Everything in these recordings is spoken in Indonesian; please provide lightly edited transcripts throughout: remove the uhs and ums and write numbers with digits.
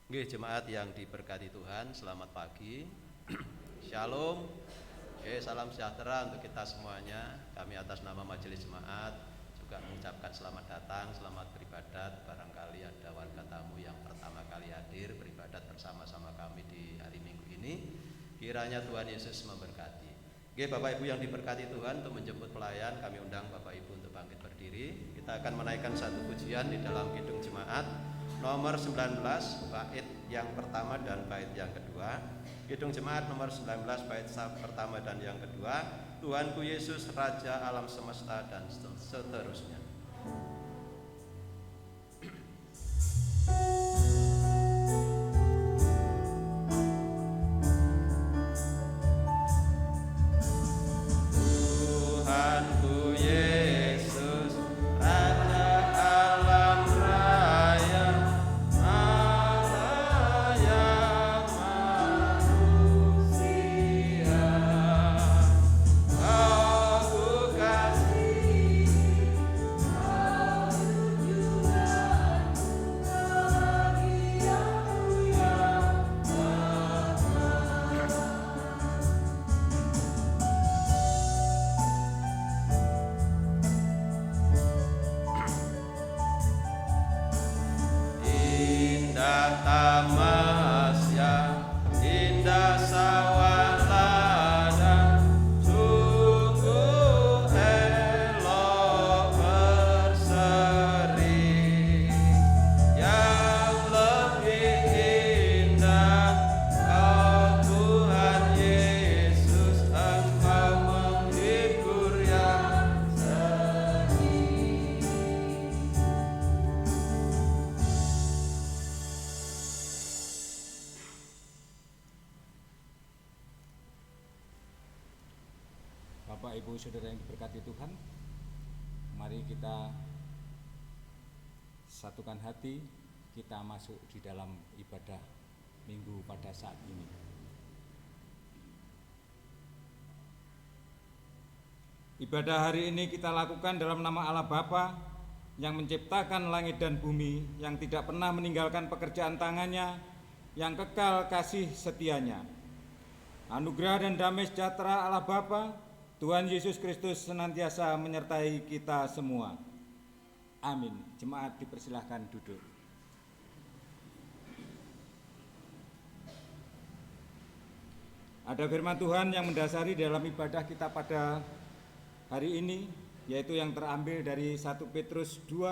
Nggih, jemaat yang diberkati Tuhan, selamat pagi. Shalom. Salam sejahtera untuk kita semuanya. Kami atas nama Majelis Jemaat juga mengucapkan selamat datang, selamat beribadat. Barangkali ada warga tamu yang pertama kali hadir beribadat bersama-sama kami di hari Minggu ini. Kiranya Tuhan Yesus memberkati. Nggih, Bapak Ibu yang diberkati Tuhan, untuk menjemput pelayan kami undang Bapak Ibu untuk bangkit berdiri. Kita akan menaikkan satu pujian di dalam kidung jemaat nomor 19, bait yang pertama dan bait yang kedua. Kidung jemaat nomor 19, bait pertama dan yang kedua. Tuhanku Yesus, Raja alam semesta, dan seterusnya. Tuhanku Yesus, Raja alam raya, Allah yang manusia. Aku kasih, aku juga bahagiamu yang indah tamasya, indah sawah ladang, sungguh elok berseri. Yang lebih indah, Kau Tuhan Yesus, Engkau menghibur yang sedih. Bapak, Ibu, Saudara yang diberkati Tuhan, mari kita satukan hati, kita masuk di dalam ibadah Minggu pada saat ini. Ibadah hari ini kita lakukan dalam nama Allah Bapa yang menciptakan langit dan bumi, yang tidak pernah meninggalkan pekerjaan tangannya, yang kekal kasih setianya. Anugerah dan damai sejahtera Allah Bapa, Tuhan Yesus Kristus senantiasa menyertai kita semua. Amin. Jemaat dipersilahkan duduk. Ada firman Tuhan yang mendasari dalam ibadah kita pada hari ini, yaitu yang terambil dari 1 Petrus 2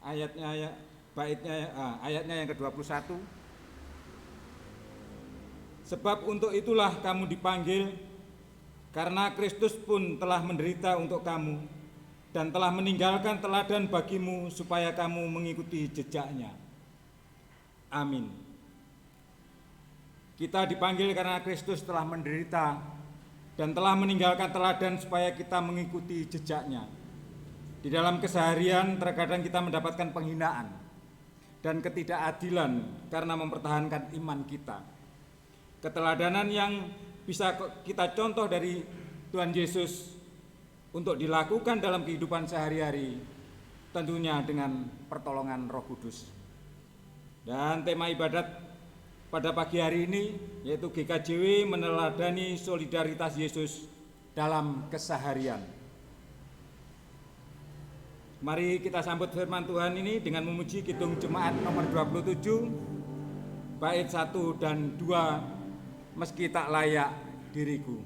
ayatnya yang ke-21. Sebab untuk itulah kamu dipanggil, karena Kristus pun telah menderita untuk kamu dan telah meninggalkan teladan bagimu supaya kamu mengikuti jejaknya. Amin. Kita dipanggil karena Kristus telah menderita dan telah meninggalkan teladan supaya kita mengikuti jejaknya. Di dalam keseharian terkadang kita mendapatkan penghinaan dan ketidakadilan karena mempertahankan iman kita. Keteladanan yang bisa kita contoh dari Tuhan Yesus untuk dilakukan dalam kehidupan sehari-hari, tentunya dengan pertolongan Roh Kudus. Dan tema ibadat pada pagi hari ini yaitu GKJW meneladani solidaritas Yesus dalam keseharian. Mari kita sambut firman Tuhan ini dengan memuji kidung jemaat nomor 27 bait 1 dan 2, meski tak layak diriku.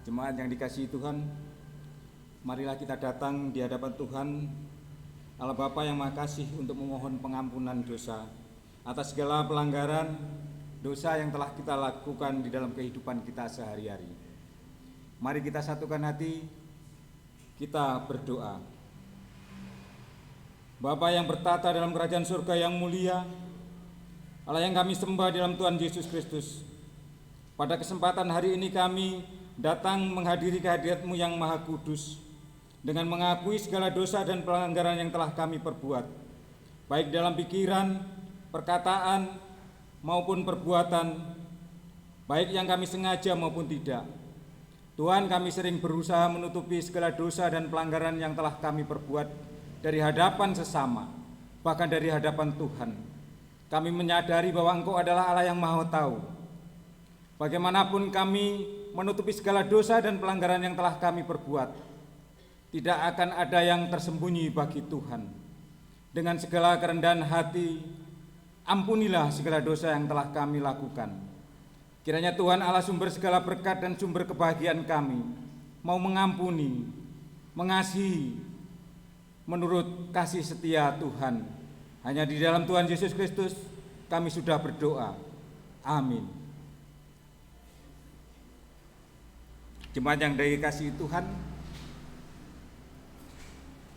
Jemaat yang dikasihi Tuhan, marilah kita datang di hadapan Tuhan Allah Bapa yang Maha Kasih untuk memohon pengampunan dosa atas segala pelanggaran dosa yang telah kita lakukan di dalam kehidupan kita sehari-hari. Mari kita satukan hati, kita berdoa. Bapa yang bertata dalam kerajaan surga yang mulia, Allah yang kami sembah dalam Tuhan Yesus Kristus, pada kesempatan hari ini kami datang menghadiri kehadirat-Mu yang Maha Kudus dengan mengakui segala dosa dan pelanggaran yang telah kami perbuat, baik dalam pikiran, perkataan, maupun perbuatan, baik yang kami sengaja maupun tidak. Tuhan, kami sering berusaha menutupi segala dosa dan pelanggaran yang telah kami perbuat dari hadapan sesama, bahkan dari hadapan Tuhan. Kami menyadari bahwa Engkau adalah Allah yang Maha Tahu. Bagaimanapun kami menutupi segala dosa dan pelanggaran yang telah kami perbuat, tidak akan ada yang tersembunyi bagi Tuhan. Dengan segala kerendahan hati, ampunilah segala dosa yang telah kami lakukan. Kiranya Tuhan Allah sumber segala berkat dan sumber kebahagiaan kami mau mengampuni, mengasihi menurut kasih setia Tuhan. Hanya di dalam Tuhan Yesus Kristus kami sudah berdoa. Amin. Jemaat yang dikasihi Tuhan,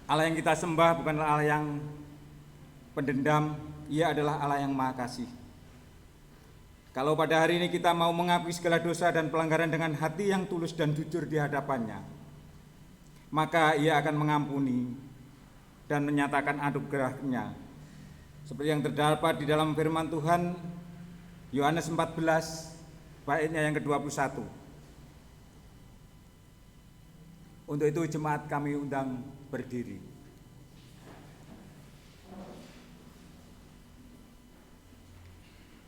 Allah yang kita sembah bukanlah Allah yang pendendam, Ia adalah Allah yang Maha Kasih. Kalau pada hari ini kita mau mengakui segala dosa dan pelanggaran dengan hati yang tulus dan jujur di hadapannya, maka Ia akan mengampuni dan menyatakan anugerah-Nya. Seperti yang terdapat di dalam firman Tuhan, Yohanes 14, baitnya yang ke-21. Untuk itu jemaat kami undang berdiri.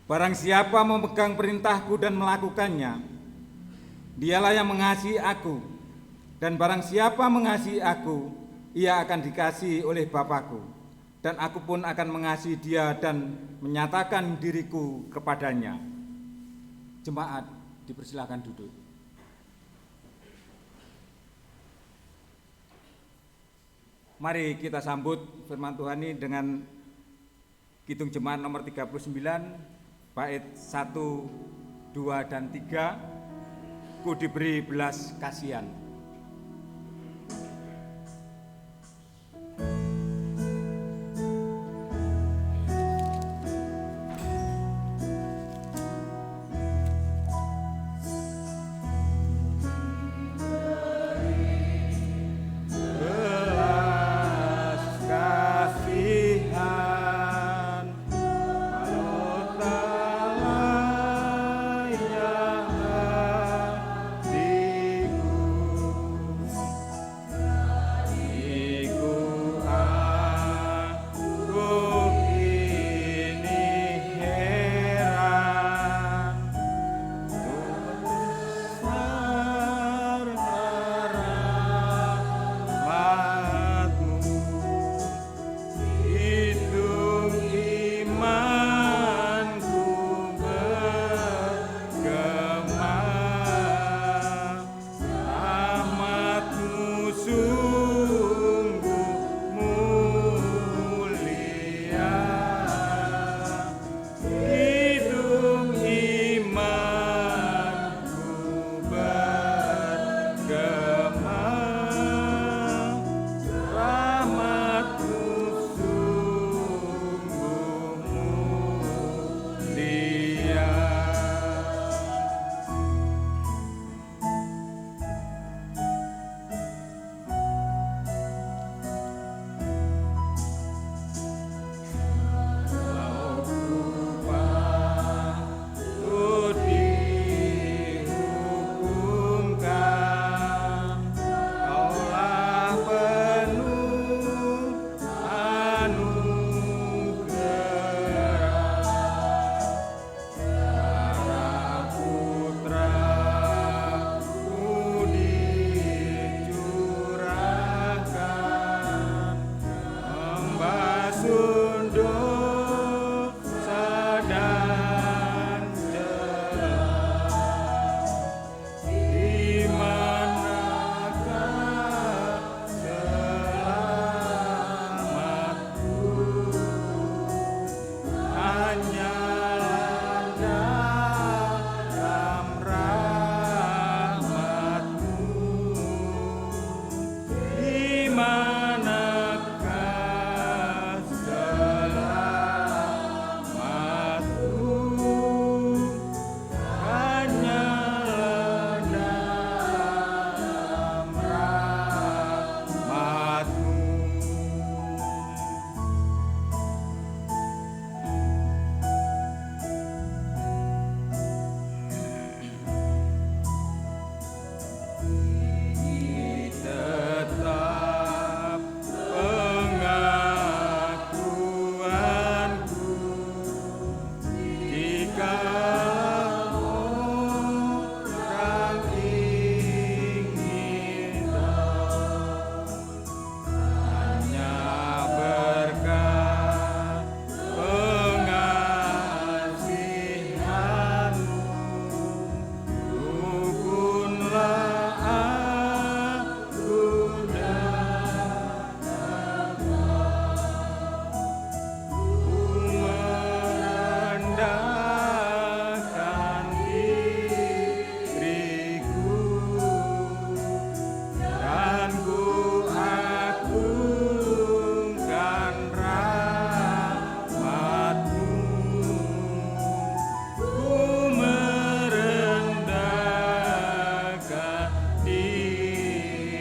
Barang siapa memegang perintahku dan melakukannya, dialah yang mengasihi aku. Dan barang siapa mengasihi aku, ia akan dikasihi oleh Bapa-Ku. Dan aku pun akan mengasihi dia dan menyatakan diriku kepadanya. Jemaat, dipersilakan duduk. Mari kita sambut firman Tuhan ini dengan Kidung Jemaat nomor 39, bait 1, 2, dan 3, Ku diberi belas kasihan. Ku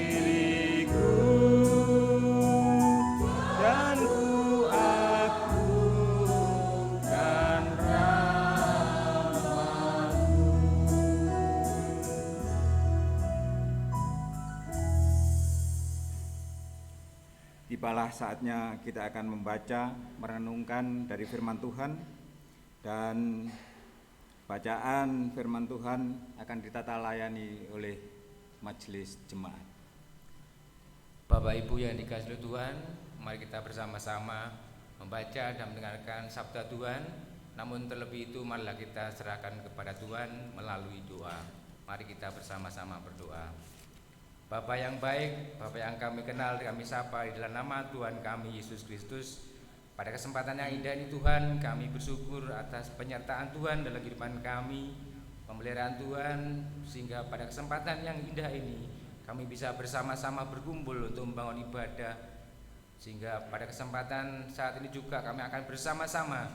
diriku dan ku agungkan rahmat-Mu. Tibalah saatnya kita akan membaca, merenungkan dari firman Tuhan, dan bacaan firman Tuhan akan ditata layani oleh majelis jemaat. Bapak Ibu yang dikasihi Tuhan, mari kita bersama-sama membaca dan mendengarkan sabda Tuhan. Namun terlebih itu marilah kita serahkan kepada Tuhan melalui doa. Mari kita bersama-sama berdoa. Bapa yang baik, Bapa yang kami kenal, kami sapa di dalam nama Tuhan kami Yesus Kristus. Pada kesempatan yang indah ini Tuhan, kami bersyukur atas penyertaan Tuhan dalam kehidupan kami, pemeliharaan Tuhan, sehingga pada kesempatan yang indah ini kami bisa bersama-sama berkumpul untuk membangun ibadah. Sehingga pada kesempatan saat ini juga kami akan bersama-sama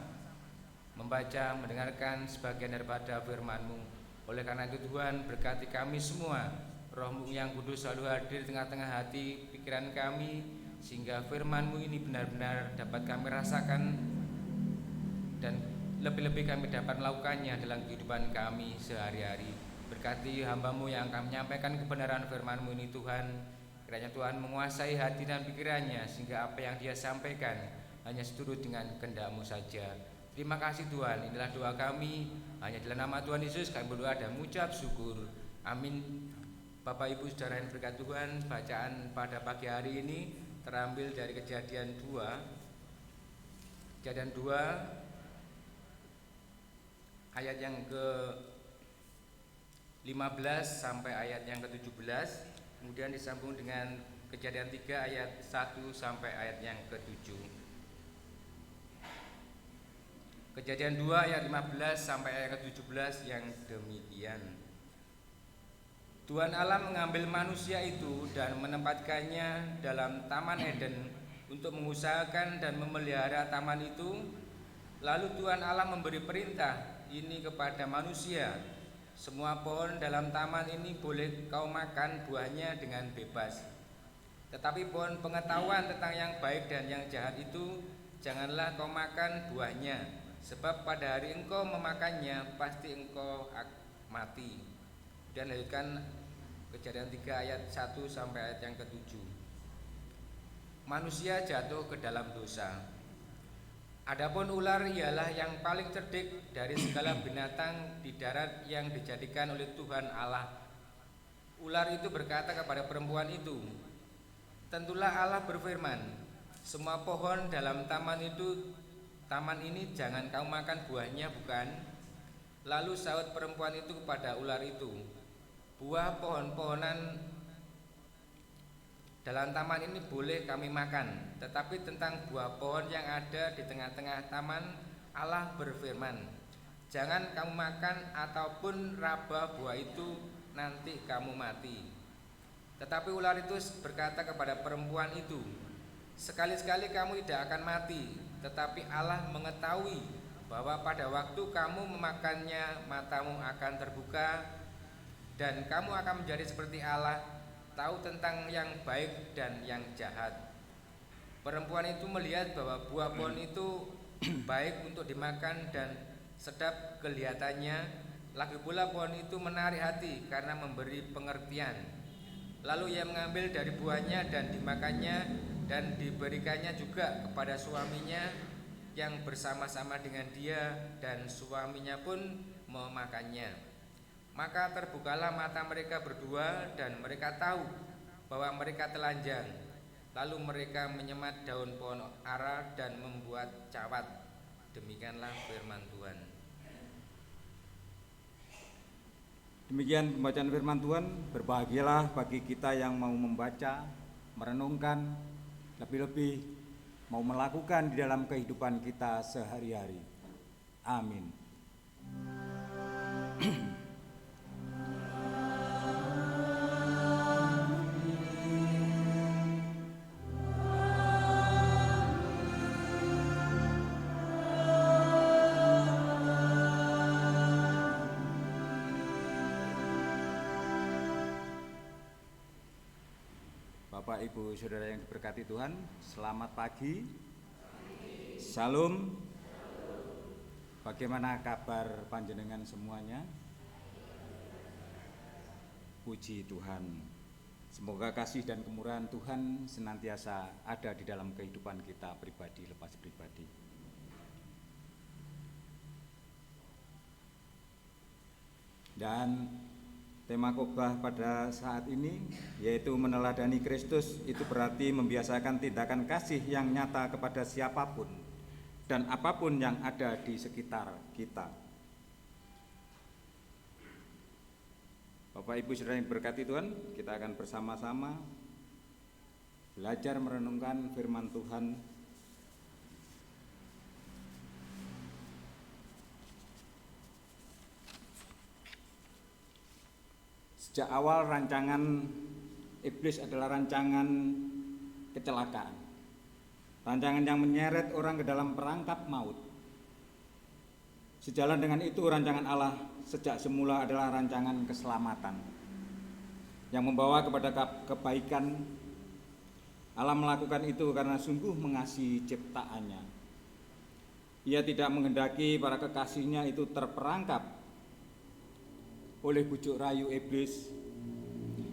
membaca, mendengarkan sebagian daripada firman-Mu. Oleh karena itu Tuhan, berkati kami semua, Roh-Mu yang kudus selalu hadir di tengah-tengah hati, pikiran kami, sehingga firman-Mu ini benar-benar dapat kami rasakan dan lebih-lebih kami dapat melakukannya dalam kehidupan kami sehari-hari. Berkati hamba-Mu yang akan menyampaikan kebenaran firman-Mu ini Tuhan. Kiranya Tuhan menguasai hati dan pikirannya, sehingga apa yang dia sampaikan hanya seturut dengan kehendak-Mu saja. Terima kasih Tuhan, inilah doa kami. Hanya dalam nama Tuhan Yesus kami berdoa dan mengucap syukur. Amin. Bapak Ibu saudara yang berkat Tuhan, bacaan pada pagi hari ini terambil dari Kejadian 2 ayat yang ke-15 sampai ayat yang ke-17, kemudian disambung dengan Kejadian 3 ayat 1 sampai ayat yang ke-7. Kejadian 2 ayat 15 sampai ayat ke-17 yang demikian. Tuhan Allah mengambil manusia itu dan menempatkannya dalam Taman Eden untuk mengusahakan dan memelihara taman itu. Lalu Tuhan Allah memberi perintah ini kepada manusia: semua pohon dalam taman ini boleh kau makan buahnya dengan bebas, tetapi pohon pengetahuan tentang yang baik dan yang jahat itu janganlah kau makan buahnya, sebab pada hari engkau memakannya pasti engkau mati. Dan lanjutkan Kejadian 3 ayat 1 sampai ayat yang ke-7. Manusia jatuh ke dalam dosa. Adapun ular ialah yang paling cerdik dari segala binatang di darat yang dijadikan oleh Tuhan Allah. Ular itu berkata kepada perempuan itu, tentulah Allah berfirman, semua pohon dalam taman ini jangan kamu makan buahnya, bukan? Lalu sahut perempuan itu kepada ular itu, buah pohon-pohonan dalam taman ini boleh kami makan, tetapi tentang buah pohon yang ada di tengah-tengah taman, Allah berfirman, jangan kamu makan ataupun raba buah itu, nanti kamu mati. Tetapi ular itu berkata kepada perempuan itu, sekali-sekali kamu tidak akan mati, tetapi Allah mengetahui bahwa pada waktu kamu memakannya matamu akan terbuka dan kamu akan menjadi seperti Allah, tahu tentang yang baik dan yang jahat. Perempuan itu melihat bahwa buah pohon itu baik untuk dimakan dan sedap kelihatannya, lagi pula pohon itu menarik hati karena memberi pengertian. Lalu ia mengambil dari buahnya dan dimakannya, dan diberikannya juga kepada suaminya yang bersama-sama dengan dia, dan suaminya pun memakannya. Maka terbukalah mata mereka berdua dan mereka tahu bahwa mereka telanjang. Lalu mereka menyemat daun pohon ara dan membuat cawat. Demikianlah firman Tuhan. Demikian pembacaan firman Tuhan. Berbahagialah bagi kita yang mau membaca, merenungkan, lebih-lebih mau melakukan di dalam kehidupan kita sehari-hari. Amin. Bapak, Ibu, Saudara yang diberkati Tuhan, selamat pagi. Shalom. Bagaimana kabar panjenengan semuanya? Puji Tuhan. Semoga kasih dan kemurahan Tuhan senantiasa ada di dalam kehidupan kita pribadi lepas pribadi. Dan tema khotbah pada saat ini yaitu meneladani Kristus. Itu berarti membiasakan tindakan kasih yang nyata kepada siapapun dan apapun yang ada di sekitar kita. Bapak, Ibu, Saudara yang diberkati Tuhan, kita akan bersama-sama belajar merenungkan firman Tuhan. Sejak awal rancangan iblis adalah rancangan kecelakaan, rancangan yang menyeret orang ke dalam perangkap maut. Sejalan dengan itu, rancangan Allah sejak semula adalah rancangan keselamatan yang membawa kepada kebaikan. Allah melakukan itu karena sungguh mengasihi ciptaannya. Ia tidak menghendaki para kekasihnya itu terperangkap oleh bujuk rayu iblis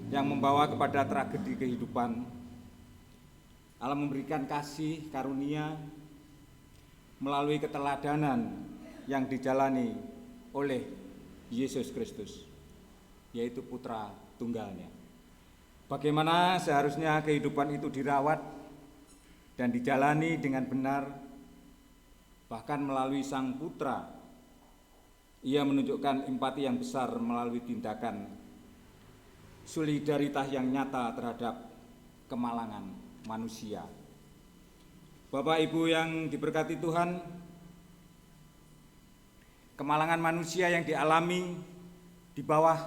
yang membawa kepada tragedi kehidupan. Allah memberikan kasih karunia melalui keteladanan yang dijalani oleh Yesus Kristus, yaitu Putra Tunggalnya. Bagaimana seharusnya kehidupan itu dirawat dan dijalani dengan benar, bahkan melalui Sang Putra. Ia menunjukkan empati yang besar melalui tindakan solidaritas yang nyata terhadap kemalangan manusia. Bapak, Ibu yang diberkati Tuhan, kemalangan manusia yang dialami di bawah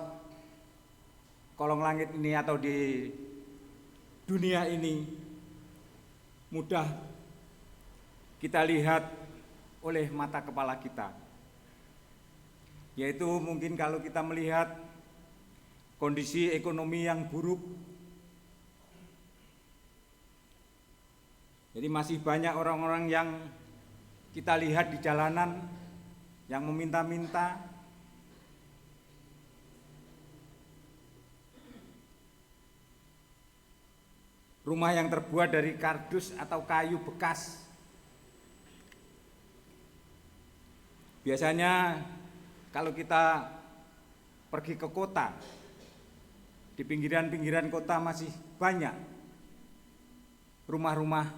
kolong langit ini atau di dunia ini mudah kita lihat oleh mata kepala kita. Yaitu mungkin kalau kita melihat kondisi ekonomi yang buruk, jadi masih banyak orang-orang yang kita lihat di jalanan yang meminta-minta, rumah yang terbuat dari kardus atau kayu bekas. Biasanya kalau kita pergi ke kota, di pinggiran-pinggiran kota masih banyak rumah-rumah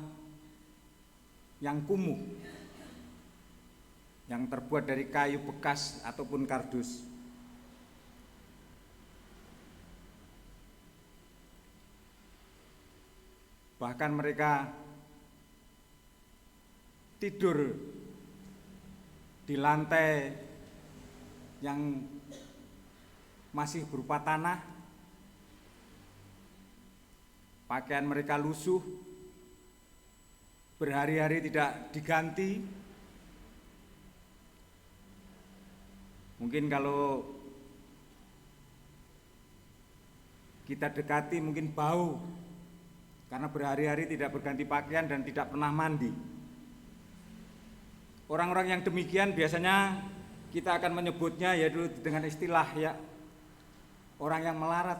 yang kumuh, yang terbuat dari kayu bekas ataupun kardus. Bahkan mereka tidur di lantai yang masih berupa tanah, pakaian mereka lusuh, berhari-hari tidak diganti. Mungkin kalau kita dekati mungkin bau, karena berhari-hari tidak berganti pakaian dan tidak pernah mandi. Orang-orang yang demikian biasanya kita akan menyebutnya yaitu dengan istilah ya orang yang melarat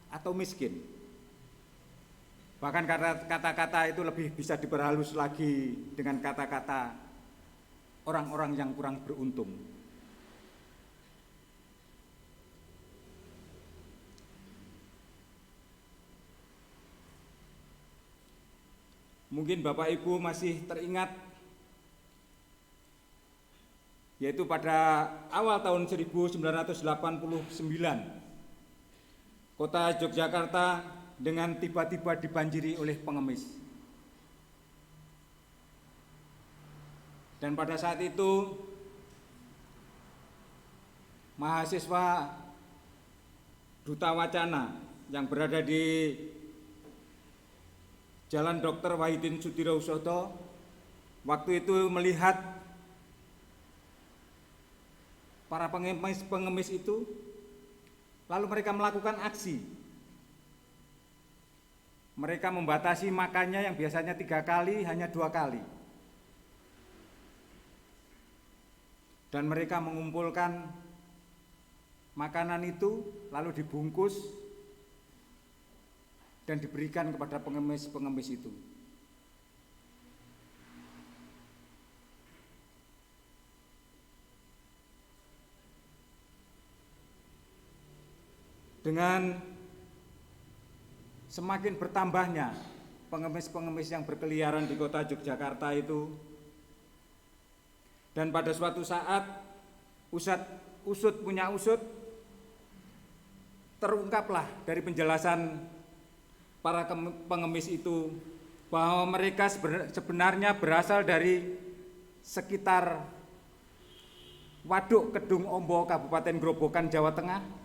atau miskin. Bahkan kata-kata itu lebih bisa diperhalus lagi dengan kata-kata orang-orang yang kurang beruntung. Mungkin Bapak Ibu masih teringat, yaitu pada awal tahun 1989, kota Yogyakarta dengan tiba-tiba dibanjiri oleh pengemis. Dan pada saat itu mahasiswa Duta Wacana yang berada di Jalan Dr. Wahidin Sudirohusodo waktu itu melihat para pengemis itu, lalu mereka melakukan aksi. mereka membatasi makannya yang biasanya 3 kali hanya 2 kali. Dan mereka mengumpulkan makanan itu lalu dibungkus dan diberikan kepada pengemis-pengemis itu. Dengan semakin bertambahnya pengemis-pengemis yang berkeliaran di kota Yogyakarta itu, dan pada suatu saat usut punya usut, terungkaplah dari penjelasan para pengemis itu bahwa mereka sebenarnya berasal dari sekitar Waduk Kedung Ombo, Kabupaten Grobogan, Jawa Tengah.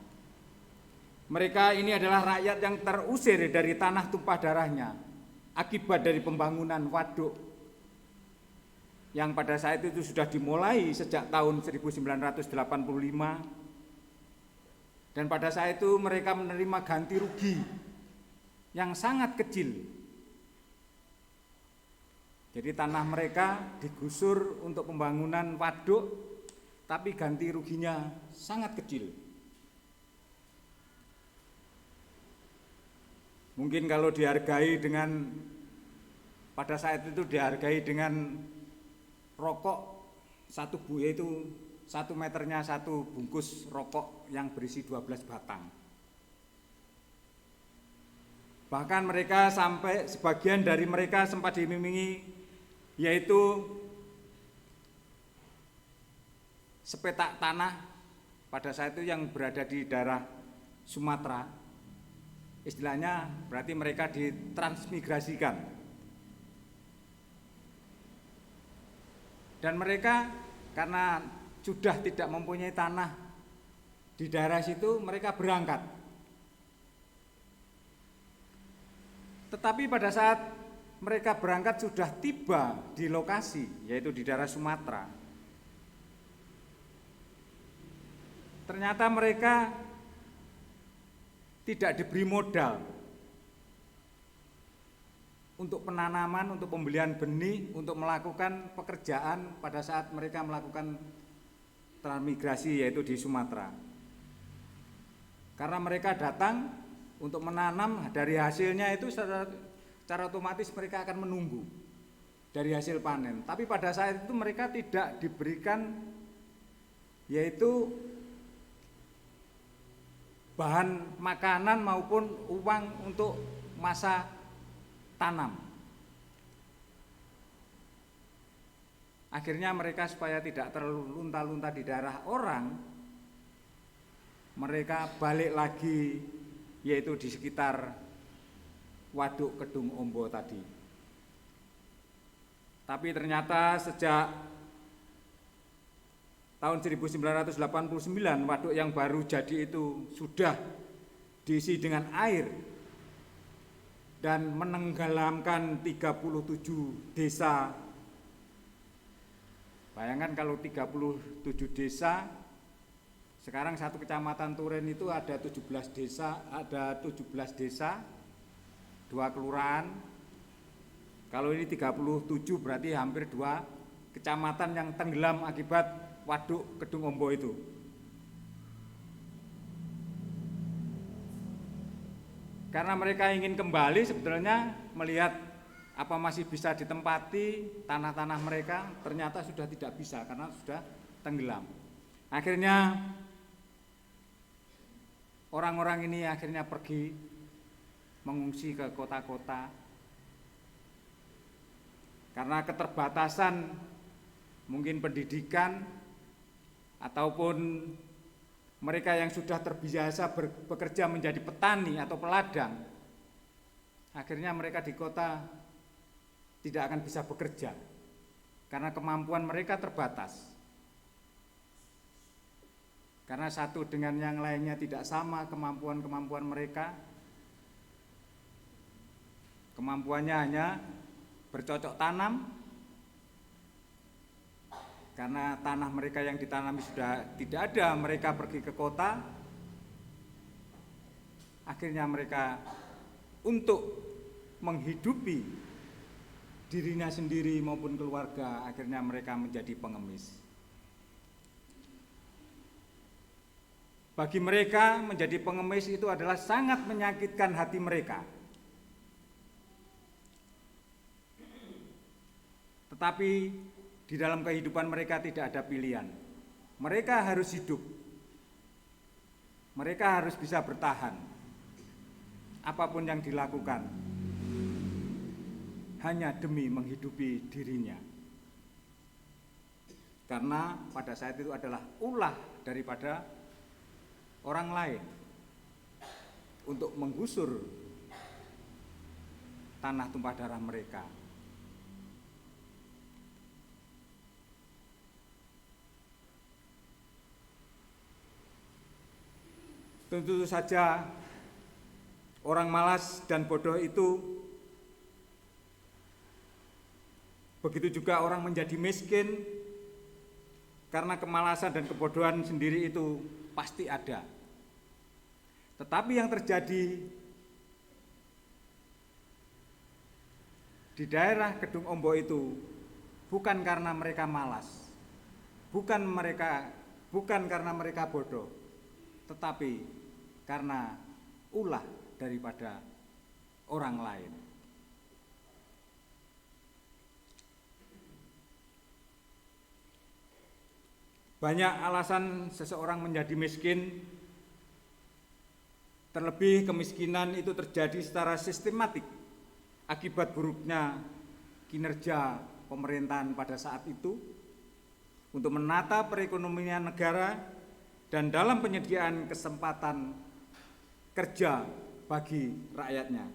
Mereka ini adalah rakyat yang terusir dari tanah tumpah darahnya akibat dari pembangunan waduk yang pada saat itu sudah dimulai sejak tahun 1985, dan pada saat itu mereka menerima ganti rugi yang sangat kecil. Jadi tanah mereka digusur untuk pembangunan waduk, tapi ganti ruginya sangat kecil. Mungkin kalau dihargai dengan, pada saat itu dihargai dengan rokok satu yaitu 1 meternya 1 bungkus rokok yang berisi 12 batang. Bahkan mereka sampai, sebagian dari mereka sempat diiming-imingi yaitu sepetak tanah pada saat itu yang berada di daerah Sumatera. Istilahnya berarti mereka ditransmigrasikan. Dan mereka karena sudah tidak mempunyai tanah di daerah situ, mereka berangkat. Tetapi pada saat mereka berangkat sudah tiba di lokasi, yaitu di daerah Sumatera, ternyata mereka tidak diberi modal untuk penanaman, untuk pembelian benih, untuk melakukan pekerjaan pada saat mereka melakukan transmigrasi yaitu di Sumatera. Karena mereka datang untuk menanam, dari hasilnya itu secara otomatis mereka akan menunggu dari hasil panen. Tapi pada saat itu mereka tidak diberikan yaitu bahan makanan maupun uang untuk masa tanam. Akhirnya mereka supaya tidak terlalu lunta-lunta di daerah orang, mereka balik lagi yaitu di sekitar Waduk Kedung Ombo tadi. Tapi ternyata sejak tahun 1989 waduk yang baru jadi itu sudah diisi dengan air dan menenggelamkan 37 desa. Bayangkan kalau 37 desa, sekarang satu kecamatan Turen itu ada 17 desa, 2 kelurahan. Kalau ini 37 berarti hampir 2 kecamatan yang tenggelam akibat Waduk Kedung Ombo itu. Karena mereka ingin kembali sebetulnya melihat apa masih bisa ditempati tanah-tanah mereka, ternyata sudah tidak bisa karena sudah tenggelam. Akhirnya orang-orang ini akhirnya pergi mengungsi ke kota-kota karena keterbatasan mungkin pendidikan ataupun mereka yang sudah terbiasa bekerja menjadi petani atau peladang, akhirnya mereka di kota tidak akan bisa bekerja karena kemampuan mereka terbatas. Karena satu dengan yang lainnya tidak sama kemampuan mereka. Kemampuannya hanya bercocok tanam, karena tanah mereka yang ditanami sudah tidak ada, mereka pergi ke kota. Akhirnya mereka untuk menghidupi dirinya sendiri maupun keluarga, akhirnya mereka menjadi pengemis. Bagi mereka menjadi pengemis itu adalah sangat menyakitkan hati mereka. Tetapi di dalam kehidupan mereka tidak ada pilihan. Mereka harus hidup. Mereka harus bisa bertahan. Apapun yang dilakukan hanya demi menghidupi dirinya. Karena pada saat itu adalah ulah daripada orang lain untuk menggusur tanah tumpah darah mereka. Tentu saja orang malas dan bodoh itu, begitu juga orang menjadi miskin karena kemalasan dan kebodohan sendiri itu pasti ada. Tetapi yang terjadi di daerah Kedung Ombo itu bukan karena mereka malas, bukan karena mereka bodoh, tetapi karena ulah daripada orang lain. Banyak alasan seseorang menjadi miskin. Terlebih kemiskinan itu terjadi secara sistematik akibat buruknya kinerja pemerintahan pada saat itu untuk menata perekonomian negara dan dalam penyediaan kesempatan kerja bagi rakyatnya.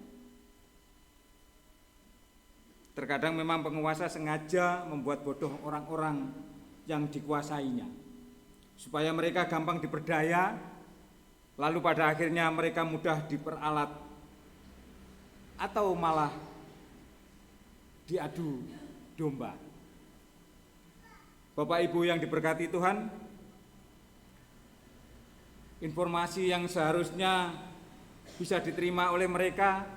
Terkadang memang penguasa sengaja membuat bodoh orang-orang yang dikuasainya supaya mereka gampang diperdaya, lalu pada akhirnya mereka mudah diperalat atau malah diadu domba. Bapak Ibu yang diberkati Tuhan, informasi yang seharusnya bisa diterima oleh mereka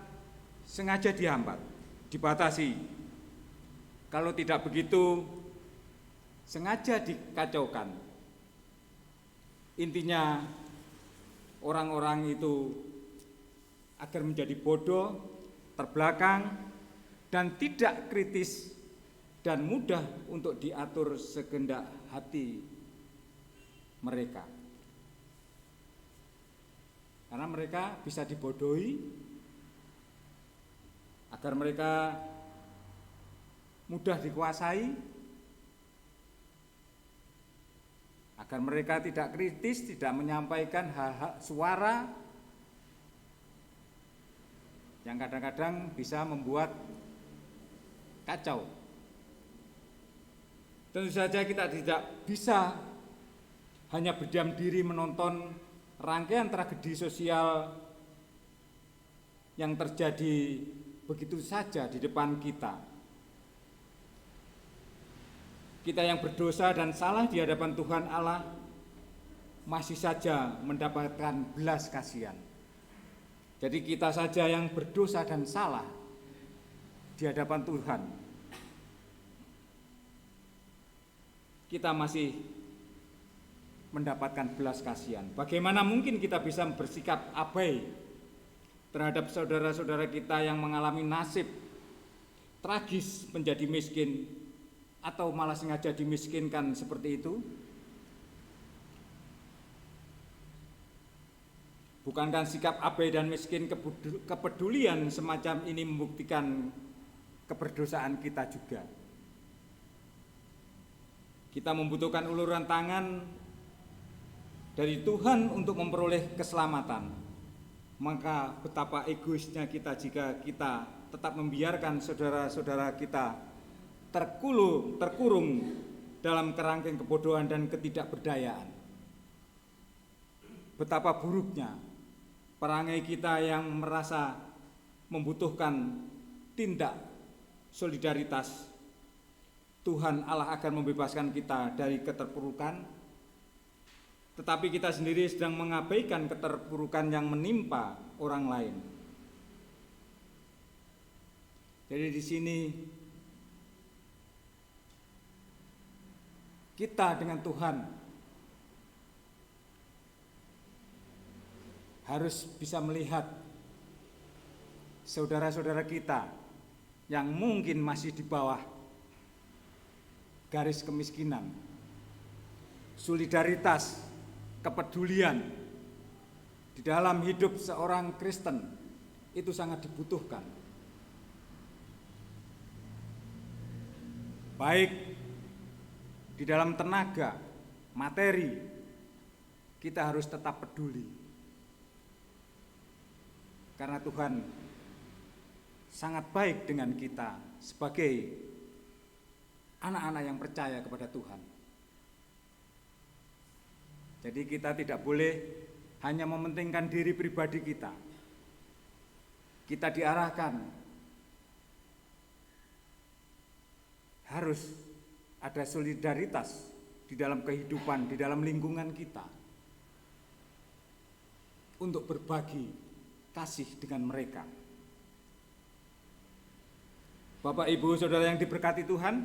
sengaja dihambat, dibatasi. Kalau tidak begitu, sengaja dikacaukan. Intinya orang-orang itu agar menjadi bodoh, terbelakang, dan tidak kritis dan mudah untuk diatur sekehendak hati mereka. Karena mereka bisa dibodohi agar mereka mudah dikuasai, agar mereka tidak kritis, tidak menyampaikan hak-hak suara yang kadang-kadang bisa membuat kacau. Tentu saja kita tidak bisa hanya berdiam diri menonton rangkaian tragedi sosial yang terjadi begitu saja di depan kita. Kita yang berdosa dan salah di hadapan Tuhan Allah masih saja mendapatkan belas kasihan. Jadi kita saja yang berdosa dan salah di hadapan Tuhan, kita masih mendapatkan belas kasihan. Bagaimana mungkin kita bisa bersikap abai terhadap saudara-saudara kita yang mengalami nasib tragis menjadi miskin atau malah sengaja dimiskinkan seperti itu? Bukankah sikap abai dan miskin kepedulian semacam ini membuktikan keberdosaan kita juga? Kita membutuhkan uluran tangan dari Tuhan untuk memperoleh keselamatan. Maka betapa egoisnya kita jika kita tetap membiarkan saudara-saudara kita terkurung dalam kerangkeng kebodohan dan ketidakberdayaan. Betapa buruknya perangai kita yang merasa membutuhkan tindak solidaritas. Tuhan Allah akan membebaskan kita dari keterpurukan, tetapi kita sendiri sedang mengabaikan keterpurukan yang menimpa orang lain. Jadi di sini kita dengan Tuhan harus bisa melihat saudara-saudara kita yang mungkin masih di bawah garis kemiskinan. Solidaritas, kepedulian di dalam hidup seorang Kristen itu sangat dibutuhkan. Baik di dalam tenaga, materi, kita harus tetap peduli. Karena Tuhan sangat baik dengan kita sebagai anak-anak yang percaya kepada Tuhan. Jadi kita tidak boleh hanya mementingkan diri pribadi kita. Kita diarahkan harus ada solidaritas di dalam kehidupan, di dalam lingkungan kita untuk berbagi kasih dengan mereka. Bapak, Ibu, Saudara yang diberkati Tuhan,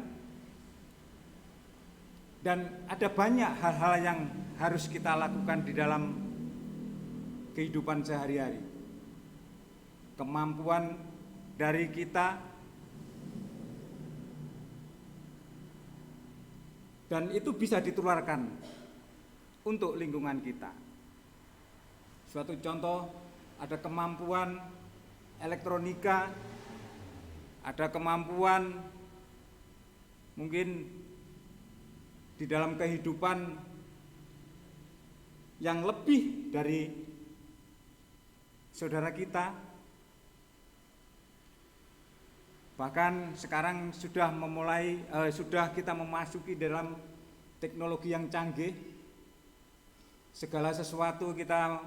dan ada banyak hal-hal yang harus kita lakukan di dalam kehidupan sehari-hari. Kemampuan dari kita dan itu bisa ditularkan untuk lingkungan kita. Suatu contoh, ada kemampuan elektronika, ada kemampuan mungkin di dalam kehidupan yang lebih dari saudara kita. Bahkan sekarang sudah kita memasuki dalam teknologi yang canggih. Segala sesuatu kita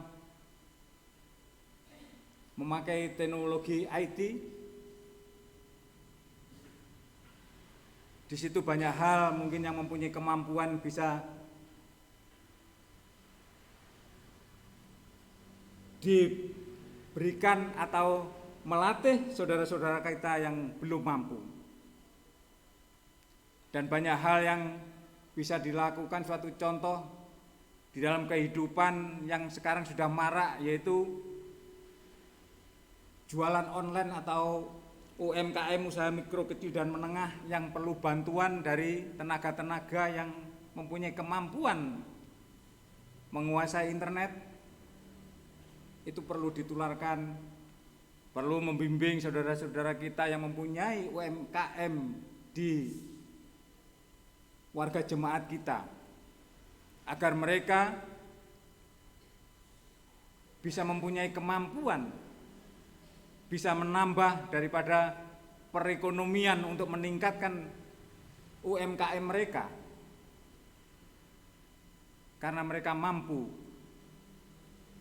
memakai teknologi IT. Di situ banyak hal mungkin yang mempunyai kemampuan bisa diberikan atau melatih saudara-saudara kita yang belum mampu. Dan banyak hal yang bisa dilakukan, suatu contoh di dalam kehidupan yang sekarang sudah marak, yaitu jualan online atau UMKM, usaha mikro, kecil dan menengah, yang perlu bantuan dari tenaga-tenaga yang mempunyai kemampuan menguasai internet. Itu perlu ditularkan, perlu membimbing saudara-saudara kita yang mempunyai UMKM di warga jemaat kita, agar mereka bisa mempunyai kemampuan, bisa menambah daripada perekonomian untuk meningkatkan UMKM mereka, karena mereka mampu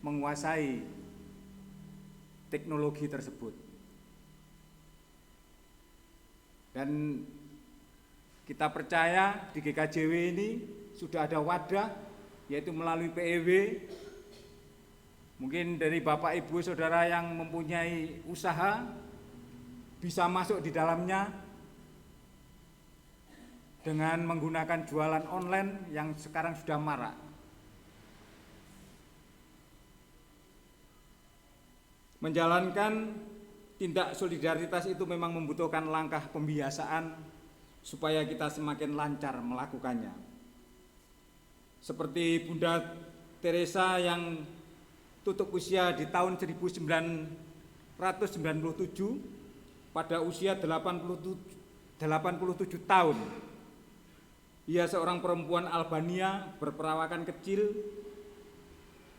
menguasai teknologi tersebut. Dan kita percaya di GKJW ini sudah ada wadah, yaitu melalui PEW. Mungkin dari Bapak, Ibu, Saudara yang mempunyai usaha bisa masuk di dalamnya dengan menggunakan jualan online yang sekarang sudah marak. Menjalankan tindak solidaritas itu memang membutuhkan langkah pembiasaan supaya kita semakin lancar melakukannya. Seperti Bunda Teresa yang tutup usia di tahun 1997 pada usia 87 tahun. Ia seorang perempuan Albania berperawakan kecil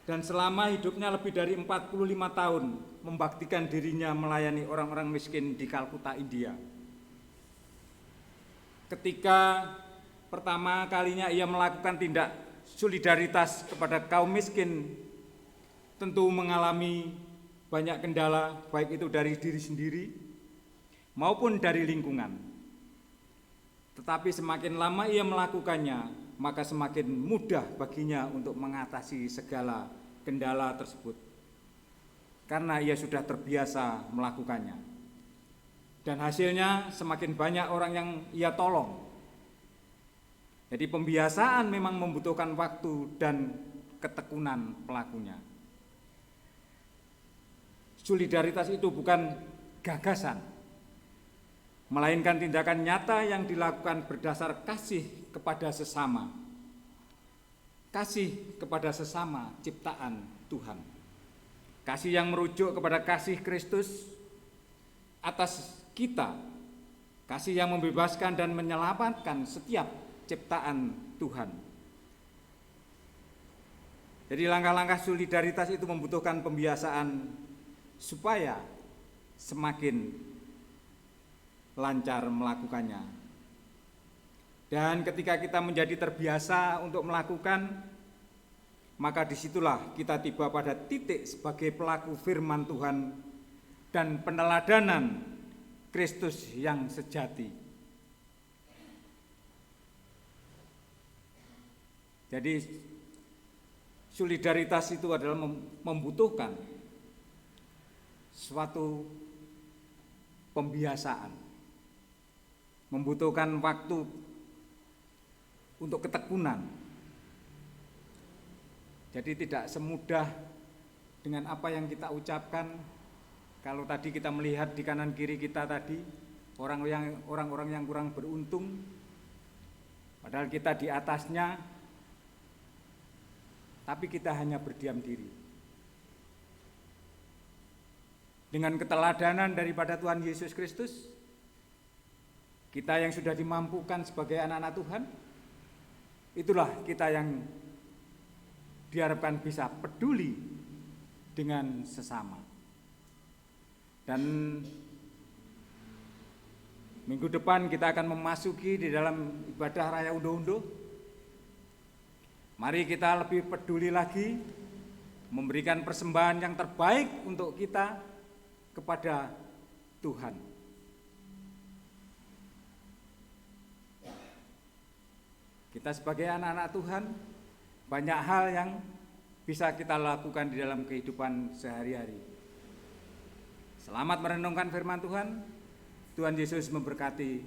dan selama hidupnya lebih dari 45 tahun membaktikan dirinya melayani orang-orang miskin di Kalkuta, India. Ketika pertama kalinya ia melakukan tindak solidaritas kepada kaum miskin, tentu mengalami banyak kendala, baik itu dari diri sendiri maupun dari lingkungan. Tetapi semakin lama ia melakukannya, maka semakin mudah baginya untuk mengatasi segala kendala tersebut, karena ia sudah terbiasa melakukannya. Dan hasilnya semakin banyak orang yang ia tolong. Jadi pembiasaan memang membutuhkan waktu dan ketekunan pelakunya. Solidaritas itu bukan gagasan, melainkan tindakan nyata yang dilakukan berdasar kasih kepada sesama. Kasih kepada sesama ciptaan Tuhan. Kasih yang merujuk kepada kasih Kristus atas kita. Kasih yang membebaskan dan menyelamatkan setiap ciptaan Tuhan. Jadi langkah-langkah solidaritas itu membutuhkan pembiasaan supaya semakin lancar melakukannya. Dan ketika kita menjadi terbiasa untuk melakukan, maka disitulah kita tiba pada titik sebagai pelaku firman Tuhan dan peneladanan Kristus yang sejati. Jadi solidaritas itu adalah membutuhkan suatu pembiasaan, membutuhkan waktu untuk ketekunan. Jadi tidak semudah dengan apa yang kita ucapkan. Kalau tadi kita melihat di kanan kiri kita tadi orang-orang yang kurang beruntung, padahal kita di atasnya, tapi kita hanya berdiam diri. Dengan keteladanan daripada Tuhan Yesus Kristus, kita yang sudah dimampukan sebagai anak-anak Tuhan, itulah kita yang diharapkan bisa peduli dengan sesama. Dan minggu depan kita akan memasuki di dalam ibadah Raya Undo-Undo. Mari kita lebih peduli lagi, memberikan persembahan yang terbaik untuk kita kepada Tuhan. Kita sebagai anak-anak Tuhan, banyak hal yang bisa kita lakukan di dalam kehidupan sehari-hari. Selamat merenungkan firman Tuhan. Tuhan Yesus memberkati.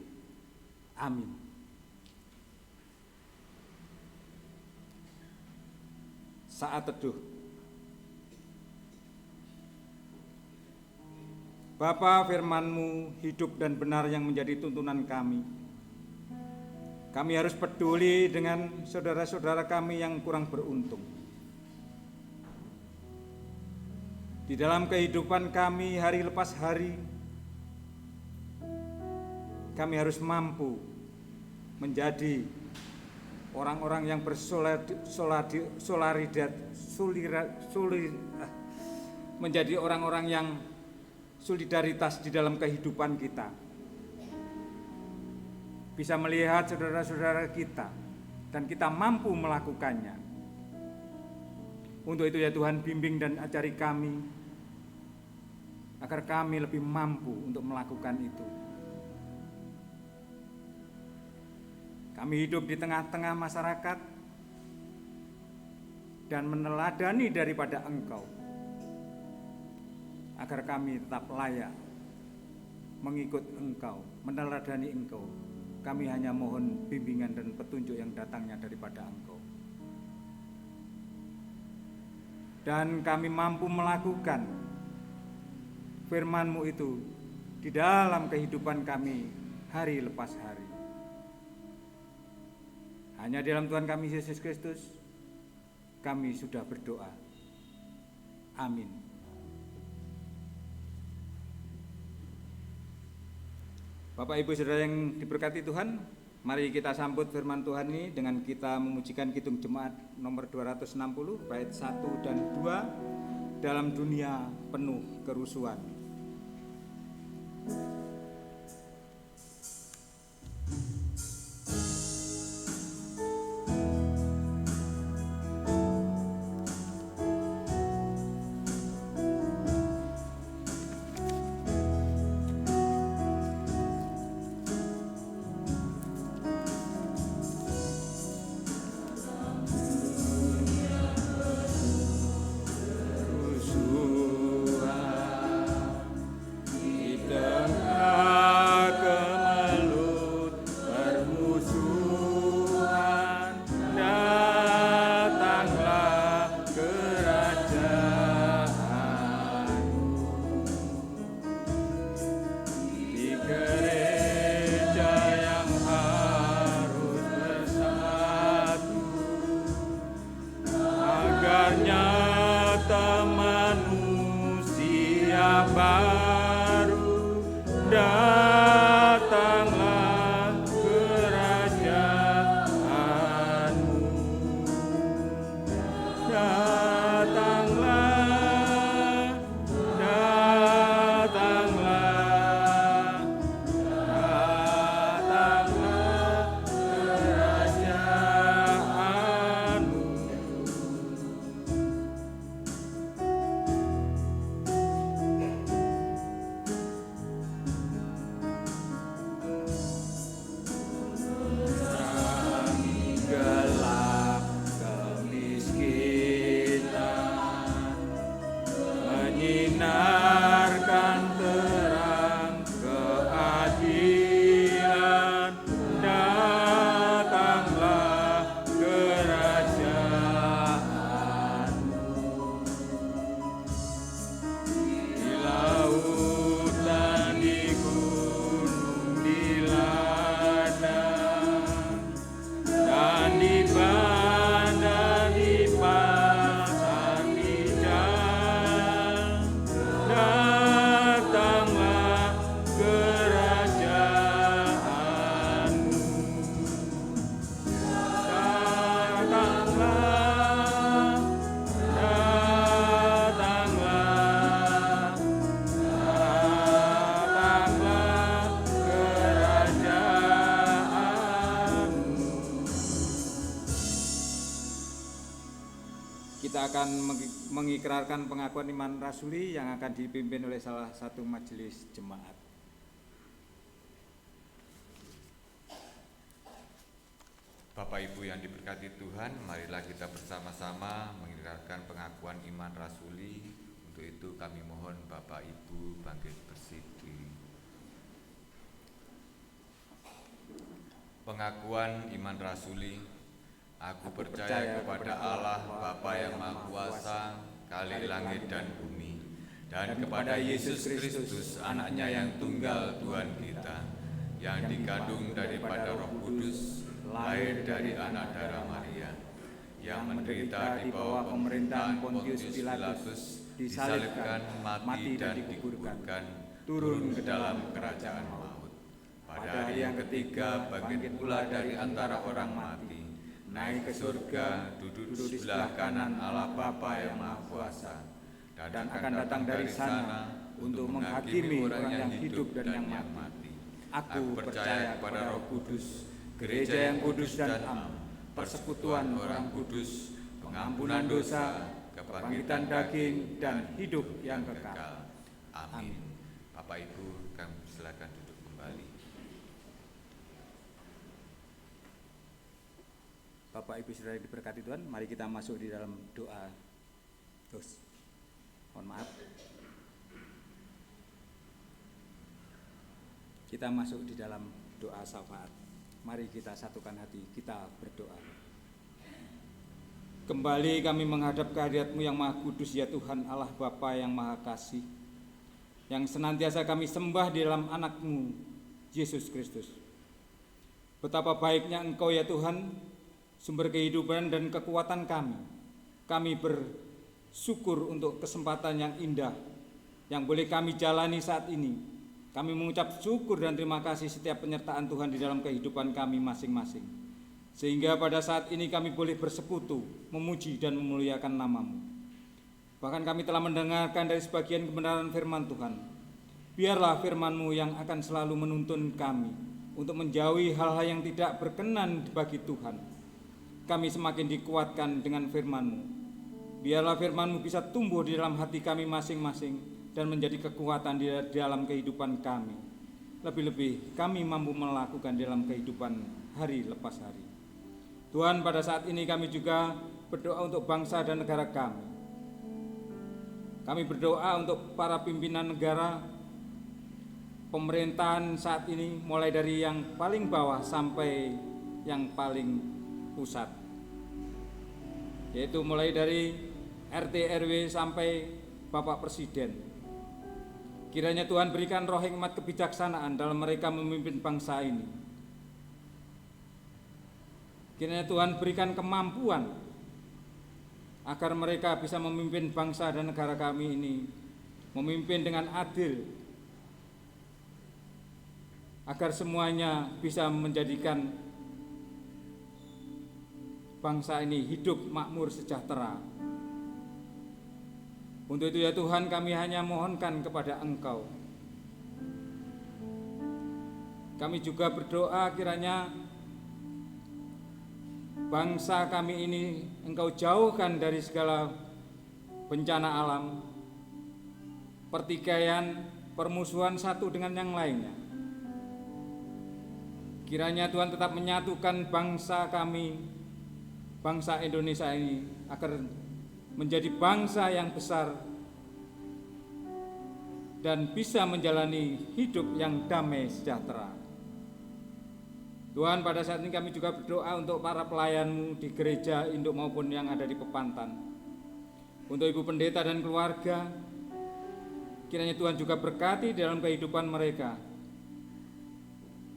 Amin. Saat teduh. Bapa, firman-Mu hidup dan benar yang menjadi tuntunan kami. Kami harus peduli dengan saudara-saudara kami yang kurang beruntung. Di dalam kehidupan kami hari lepas hari, kami harus mampu menjadi orang-orang yang menjadi orang-orang yang solidaritas di dalam kehidupan kita. Bisa melihat saudara-saudara kita dan kita mampu melakukannya. Untuk itu ya Tuhan, bimbing dan ajari kami agar kami lebih mampu untuk melakukan itu. Kami hidup di tengah-tengah masyarakat dan meneladani daripada Engkau, agar kami tetap layak mengikut Engkau, meneladani Engkau. Kami hanya mohon bimbingan dan petunjuk yang datangnya daripada Engkau. Dan kami mampu melakukan firman-Mu itu di dalam kehidupan kami hari lepas hari. Hanya di dalam Tuhan kami Yesus Kristus kami sudah berdoa. Amin. Bapak Ibu Saudara yang diberkati Tuhan, mari kita sambut firman Tuhan ini dengan kita memujikan Kidung Jemaat nomor 260 bait 1 dan 2, dalam dunia penuh kerusuhan. Kerusuhan di tengah datanglah kerajaanmu, datanglah, datanglah, datanglah kerajaanmu. Gelap kemiskinan, menyinarkan terang keadilan, datanglah kerajaanmu. Di lautan, di gunung, di ladang, dan di bandar, di pasar, di jalan, datanglah kerajaanmu, datanglah, datanglah, datanglah kerajaanmu. Kita akan mengikrarkan pengakuan iman rasuli yang akan dipimpin oleh salah satu majelis jemaat. Bapak Ibu yang diberkati Tuhan, marilah kita bersama-sama mengikrarkan pengakuan iman rasuli. Untuk itu kami mohon Bapak Ibu bangkit berdiri. Pengakuan iman rasuli. Aku percaya kepada Allah Bapa yang Maha Kuasa, Kali langit dan bumi, dan kepada Yesus Kristus, Anaknya yang tunggal Tuhan kita, yang dikandung daripada Roh Kudus, lahir dari anak darah Maria, yang menderita di bawah pemerintahan Pontius Pilatus, disalibkan, mati dan dikuburkan, turun ke dalam kerajaan maut. Pada hari yang ketiga bangkit pula dari antara orang mati, naik ke surga, duduk di sebelah kanan Allah Bapa yang Maha Kuasa, dan akan datang dari sana untuk menghakimi orang yang hidup dan yang mati. Aku percaya kepada Roh Kudus, gereja yang kudus dan am, persekutuan orang kudus, pengampunan dosa, kebangkitan daging, dan hidup yang kekal. Amin. Bapak Ibu, kami silakan duduk kembali. Bapak Ibu saudara diberkati Tuhan, mari kita masuk di dalam doa. Terus, mohon maaf. Kita masuk di dalam doa syafaat. Mari kita satukan hati, kita berdoa. Kembali kami menghadap kehadirat-Mu yang Maha Kudus, ya Tuhan Allah Bapa yang Maha Kasih, yang senantiasa kami sembah di dalam anak-Mu, Yesus Kristus. Betapa baiknya Engkau ya Tuhan, sumber kehidupan dan kekuatan kami. Kami bersyukur untuk kesempatan yang indah yang boleh kami jalani saat ini. Kami mengucap syukur dan terima kasih setiap penyertaan Tuhan di dalam kehidupan kami masing-masing. Sehingga pada saat ini kami boleh bersekutu, memuji dan memuliakan nama-Mu. Bahkan kami telah mendengarkan dari sebagian kebenaran firman Tuhan. Biarlah firman-Mu yang akan selalu menuntun kami untuk menjauhi hal-hal yang tidak berkenan bagi Tuhan. Kami semakin dikuatkan dengan firman-Mu. Biarlah firman-Mu bisa tumbuh di dalam hati kami masing-masing dan menjadi kekuatan di dalam kehidupan kami. Lebih-lebih kami mampu melakukan dalam kehidupan hari lepas hari. Tuhan, pada saat ini kami juga berdoa untuk bangsa dan negara kami. Kami berdoa untuk para pimpinan negara, pemerintahan saat ini, mulai dari yang paling bawah sampai yang paling pusat, yaitu mulai dari RT RW sampai Bapak Presiden. Kiranya Tuhan berikan roh hikmat kebijaksanaan dalam mereka memimpin bangsa ini. Kiranya Tuhan berikan kemampuan agar mereka bisa memimpin bangsa dan negara kami ini, memimpin dengan adil, agar semuanya bisa menjadikan bangsa ini hidup makmur sejahtera. Untuk itu ya Tuhan, kami hanya mohonkan kepada Engkau. Kami juga berdoa kiranya bangsa kami ini Engkau jauhkan dari segala bencana alam, pertikaian, permusuhan satu dengan yang lainnya. Kiranya Tuhan tetap menyatukan bangsa kami, bangsa Indonesia ini, agar menjadi bangsa yang besar dan bisa menjalani hidup yang damai sejahtera. Tuhan, pada saat ini kami juga berdoa untuk para pelayan-Mu di gereja induk maupun yang ada di Pepantan. Untuk Ibu Pendeta dan keluarga, kiranya Tuhan juga berkati dalam kehidupan mereka.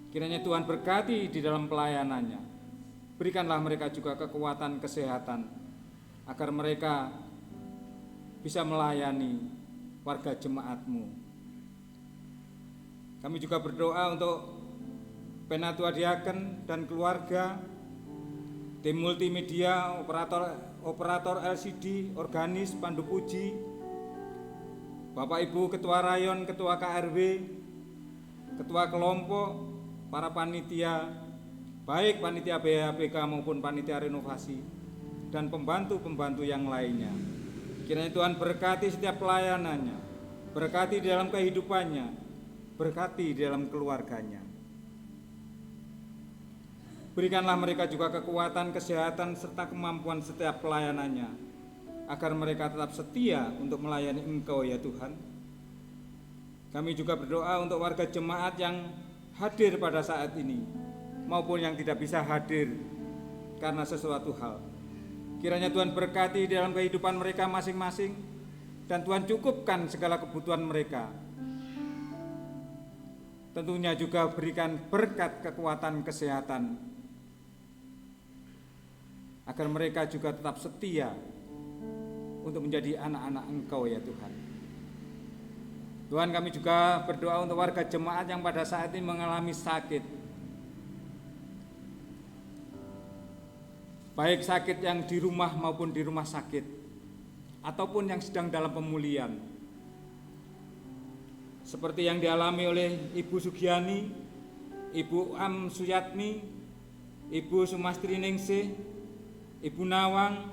Kiranya Tuhan berkati di dalam pelayanannya. Berikanlah mereka juga kekuatan kesehatan, agar mereka bisa melayani warga jemaat-Mu. Kami juga berdoa untuk Penatua Diaken dan keluarga, tim multimedia, operator LCD, organis, pandu puji, Bapak Ibu Ketua Rayon, Ketua KRW, Ketua Kelompok, para panitia, baik panitia BHPK maupun panitia renovasi, dan pembantu-pembantu yang lainnya. Kiranya Tuhan berkati setiap pelayanannya, berkati di dalam kehidupannya, berkati di dalam keluarganya. Berikanlah mereka juga kekuatan, kesehatan, serta kemampuan setiap pelayanannya, agar mereka tetap setia untuk melayani Engkau ya Tuhan. Kami juga berdoa untuk warga jemaat yang hadir pada saat ini, maupun yang tidak bisa hadir karena sesuatu hal. Kiranya Tuhan berkati dalam kehidupan mereka masing-masing, dan Tuhan cukupkan segala kebutuhan mereka. Tentunya juga berikan berkat kekuatan kesehatan, agar mereka juga tetap setia untuk menjadi anak-anak Engkau ya Tuhan. Tuhan, kami juga berdoa untuk warga jemaat yang pada saat ini mengalami sakit, baik sakit yang di rumah maupun di rumah sakit, ataupun yang sedang dalam pemulihan, seperti yang dialami oleh Ibu Sugiani, Ibu Am Suyatmi, Ibu Sumastri Ningsih, Ibu Nawang,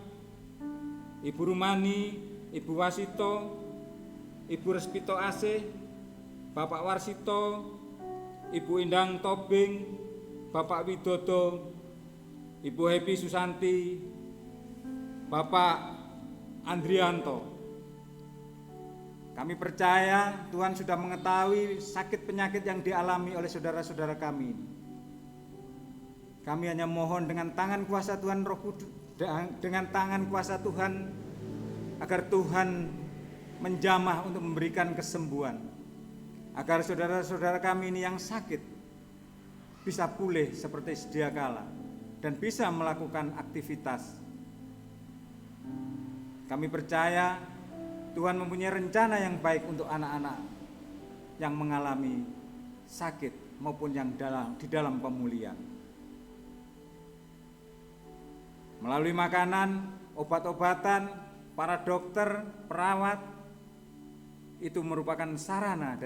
Ibu Rumani, Ibu Wasito, Ibu Respito Asih, Bapak Warsito, Ibu Indang Tobing, Bapak Widodo, Ibu Happy Susanti, Bapak Andrianto. Kami percaya Tuhan sudah mengetahui sakit penyakit yang dialami oleh saudara-saudara kami. Kami hanya mohon dengan tangan kuasa Tuhan Roh Kudus, dengan tangan kuasa Tuhan, agar Tuhan menjamah untuk memberikan kesembuhan, agar saudara-saudara kami ini yang sakit bisa pulih seperti sedia kala dan bisa melakukan aktivitas. Kami percaya Tuhan mempunyai rencana yang baik untuk anak-anak yang mengalami sakit maupun yang di dalam pemulihan. Melalui makanan, obat-obatan, para dokter, perawat, itu merupakan sarana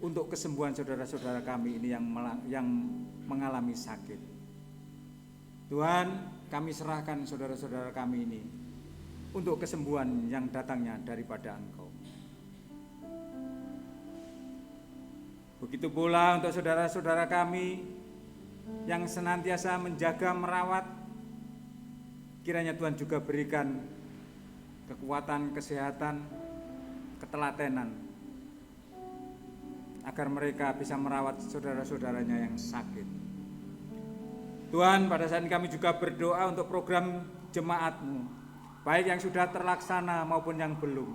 untuk kesembuhan saudara-saudara kami ini yang mengalami sakit. Tuhan, kami serahkan saudara-saudara kami ini untuk kesembuhan yang datangnya daripada Engkau. Begitu pula untuk saudara-saudara kami yang senantiasa menjaga, merawat, kiranya Tuhan juga berikan kekuatan, kesehatan, ketelatenan, agar mereka bisa merawat saudara-saudaranya yang sakit. Tuhan, pada saat ini kami juga berdoa untuk program jemaat-Mu, baik yang sudah terlaksana maupun yang belum.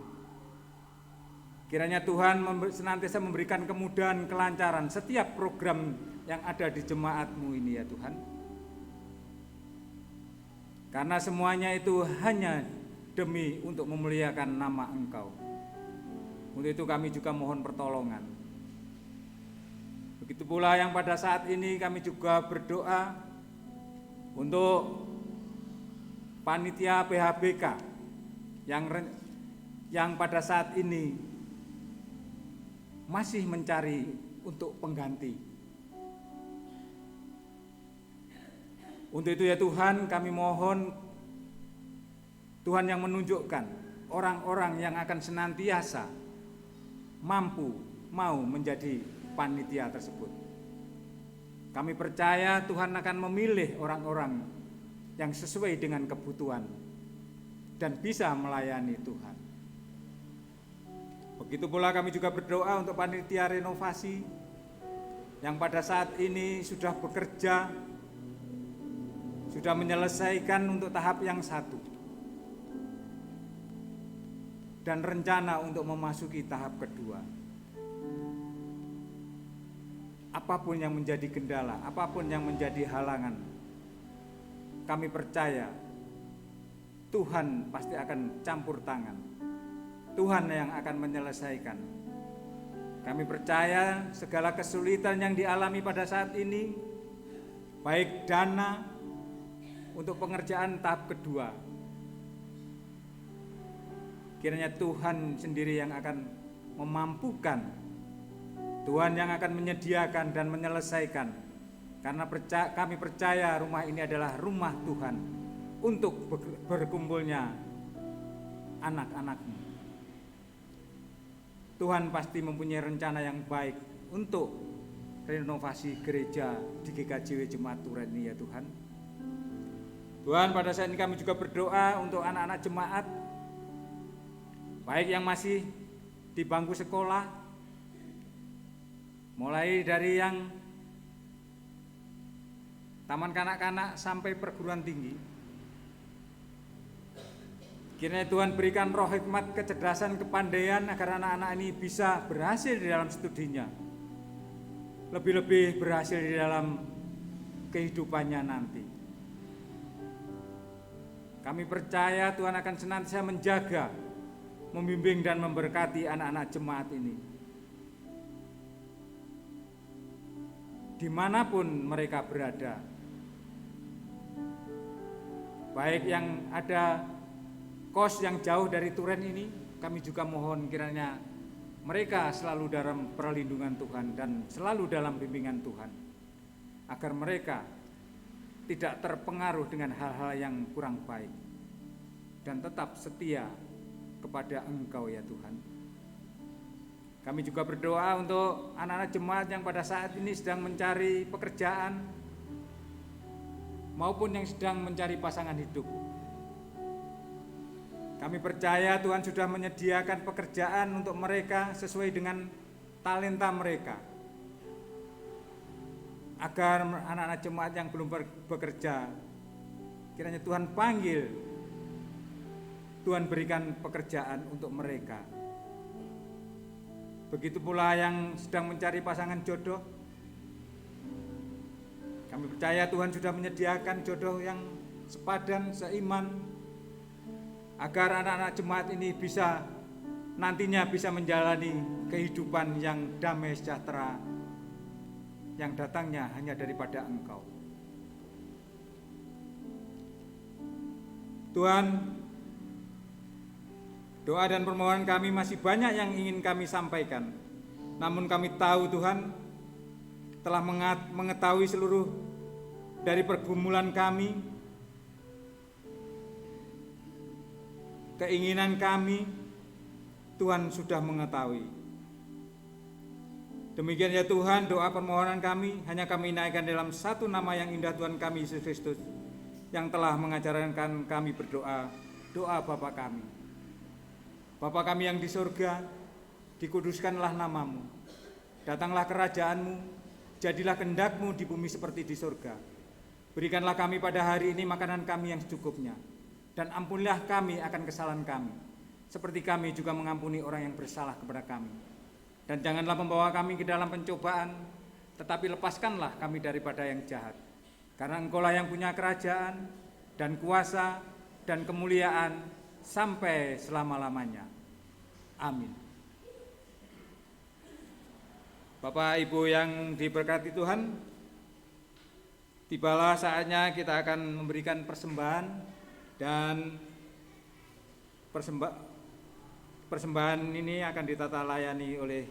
Kiranya Tuhan senantiasa memberikan kemudahan, kelancaran setiap program yang ada di jemaat-Mu ini ya Tuhan. Karena semuanya itu hanya demi untuk memuliakan nama Engkau. Untuk itu kami juga mohon pertolongan. Begitu pula yang pada saat ini kami juga berdoa untuk panitia PHBK yang pada saat ini masih mencari untuk pengganti. Untuk itu ya Tuhan, kami mohon Tuhan yang menunjukkan orang-orang yang akan senantiasa mau menjadi panitia tersebut. Kami percaya Tuhan akan memilih orang-orang yang sesuai dengan kebutuhan dan bisa melayani Tuhan. Begitu pula kami juga berdoa untuk panitia renovasi yang pada saat ini sudah bekerja, sudah menyelesaikan untuk tahap yang 1 dan rencana untuk memasuki tahap kedua. Apapun yang menjadi kendala, apapun yang menjadi halangan, kami percaya Tuhan pasti akan campur tangan. Tuhan yang akan menyelesaikan. Kami percaya segala kesulitan yang dialami pada saat ini, baik dana untuk pengerjaan tahap kedua, kiranya Tuhan sendiri yang akan memampukan, Tuhan yang akan menyediakan dan menyelesaikan. Karena kami percaya rumah ini adalah rumah Tuhan untuk berkumpulnya anak-anak-Mu. Tuhan pasti mempunyai rencana yang baik untuk renovasi gereja di GKJW Jemaat Turen ini ya Tuhan. Tuhan, pada saat ini kami juga berdoa untuk anak-anak jemaat, baik yang masih di bangku sekolah, mulai dari yang taman kanak-kanak sampai perguruan tinggi. Kiranya Tuhan berikan roh hikmat, kecerdasan, kepandaian agar anak-anak ini bisa berhasil di dalam studinya, lebih-lebih berhasil di dalam kehidupannya nanti. Kami percaya Tuhan akan senantiasa menjaga, membimbing dan memberkati anak-anak jemaat ini, dimanapun mereka berada, baik yang ada kos yang jauh dari Turen ini. Kami juga mohon kiranya mereka selalu dalam perlindungan Tuhan dan selalu dalam bimbingan Tuhan, agar mereka tidak terpengaruh dengan hal-hal yang kurang baik dan tetap setia kepada Engkau ya Tuhan. Kami juga berdoa untuk anak-anak jemaat yang pada saat ini sedang mencari pekerjaan maupun yang sedang mencari pasangan hidup. Kami percaya Tuhan sudah menyediakan pekerjaan untuk mereka sesuai dengan talenta mereka, agar anak-anak jemaat yang belum bekerja, kiranya Tuhan panggil, Tuhan berikan pekerjaan untuk mereka. Begitu pula yang sedang mencari pasangan jodoh, kami percaya Tuhan sudah menyediakan jodoh yang sepadan, seiman, agar anak-anak jemaat ini nantinya bisa menjalani kehidupan yang damai sejahtera, yang datangnya hanya daripada Engkau. Tuhan, doa dan permohonan kami masih banyak yang ingin kami sampaikan. Namun kami tahu Tuhan telah mengetahui seluruh dari pergumulan kami, keinginan kami. Tuhan sudah mengetahui. Demikian ya Tuhan, doa permohonan kami hanya kami naikkan dalam satu nama yang indah, Tuhan kami Yesus Kristus, yang telah mengajarkan kami berdoa, doa Bapa kami. Bapa kami yang di surga, dikuduskanlah namamu, datanglah kerajaan-Mu, jadilah kehendak-Mu di bumi seperti di surga. Berikanlah kami pada hari ini makanan kami yang secukupnya, dan ampunilah kami akan kesalahan kami, seperti kami juga mengampuni orang yang bersalah kepada kami. Dan janganlah membawa kami ke dalam pencobaan, tetapi lepaskanlah kami daripada yang jahat. Karena Engkau-lah yang punya kerajaan, dan kuasa, dan kemuliaan, sampai selama-lamanya. Amin. Bapak Ibu yang diberkati Tuhan, tibalah saatnya kita akan memberikan persembahan, dan persembahan ini akan ditata layani oleh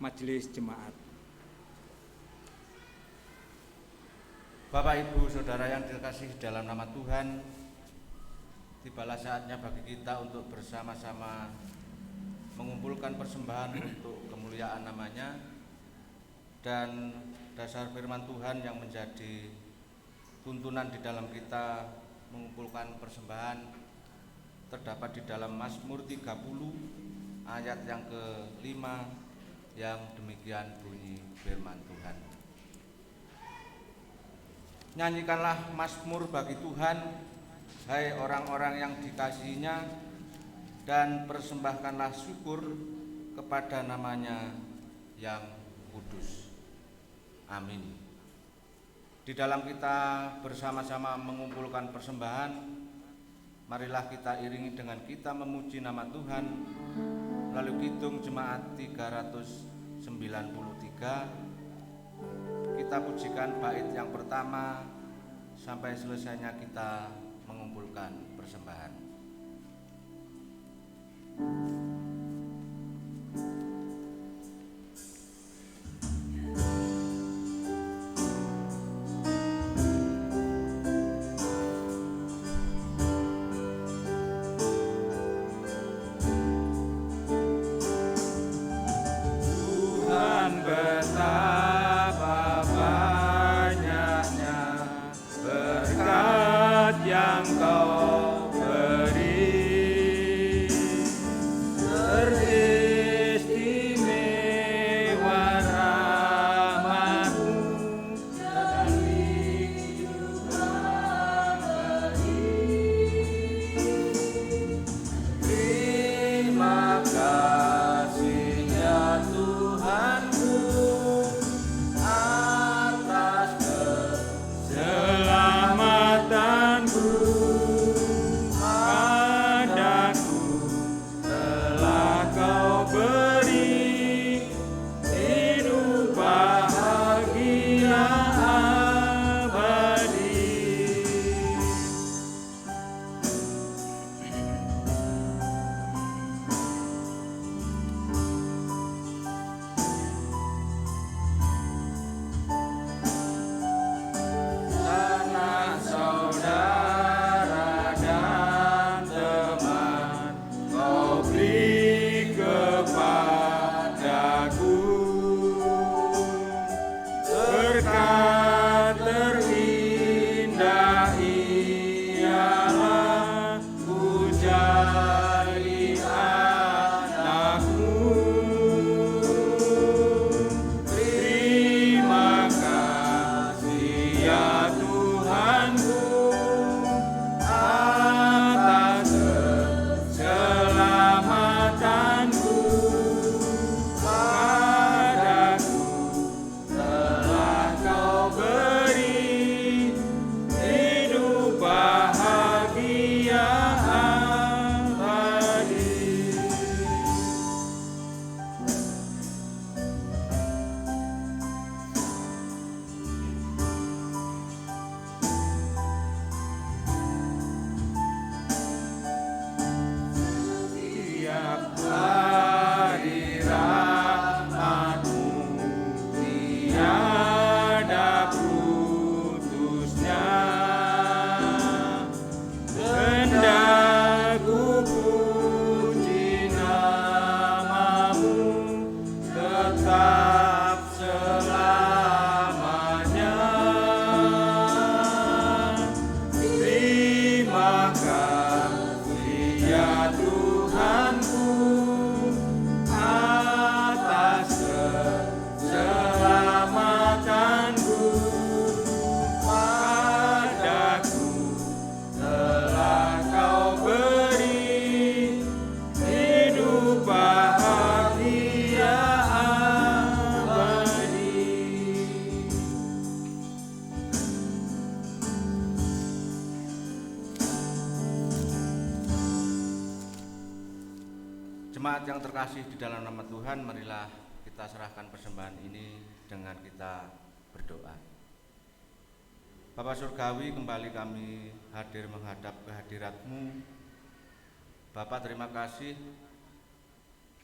majelis jemaat. Bapak Ibu Saudara yang dikasihi dalam nama Tuhan, tibalah saatnya bagi kita untuk bersama-sama mengumpulkan persembahan untuk kemuliaan namanya, dan dasar firman Tuhan yang menjadi tuntunan di dalam kita mengumpulkan persembahan terdapat di dalam Mazmur 30 ayat yang ke-5 yang demikian bunyi firman Tuhan. Nyanyikanlah mazmur bagi Tuhan, hai orang-orang yang dikasihinya, dan persembahkanlah syukur kepada namanya yang kudus. Amin. Di dalam kita bersama-sama mengumpulkan persembahan, marilah kita iringi dengan kita memuji nama Tuhan melalui kidung jemaat 393. Kita pujikan bait yang pertama sampai selesainya kita mengumpulkan persembahan. Tuhan betapa banyaknya berkat yang Kau beri, teristimewa rahmat-Mu dalam hidup abadi. Terima kasih ya Tuhanku atas keselamatanku. Padaku telah Kau beri hidup bahagia abadi. Sanak saudara dan teman Kau beri kepadaku, berkat terindah ialah ku jadi anak-Mu. Terima kasih ya Tuhanku atas keselamatanku. Padaku telah Kau beri hidup bahagia abadi. Tiap hari rahmat-Mu tiada putusnya, hendak ku puji nama-Mu tetap selamanya. Terima kasih ya Tuhanku atas keselamatanku. Padaku telah Kau beri hidup bahagia abadi. Jemaat yang terkasih di dalam nama Tuhan, marilah kita kita serahkan persembahan ini dengan kita berdoa. Bapa Surgawi, kembali kami hadir menghadap kehadirat-Mu. Bapa, terima kasih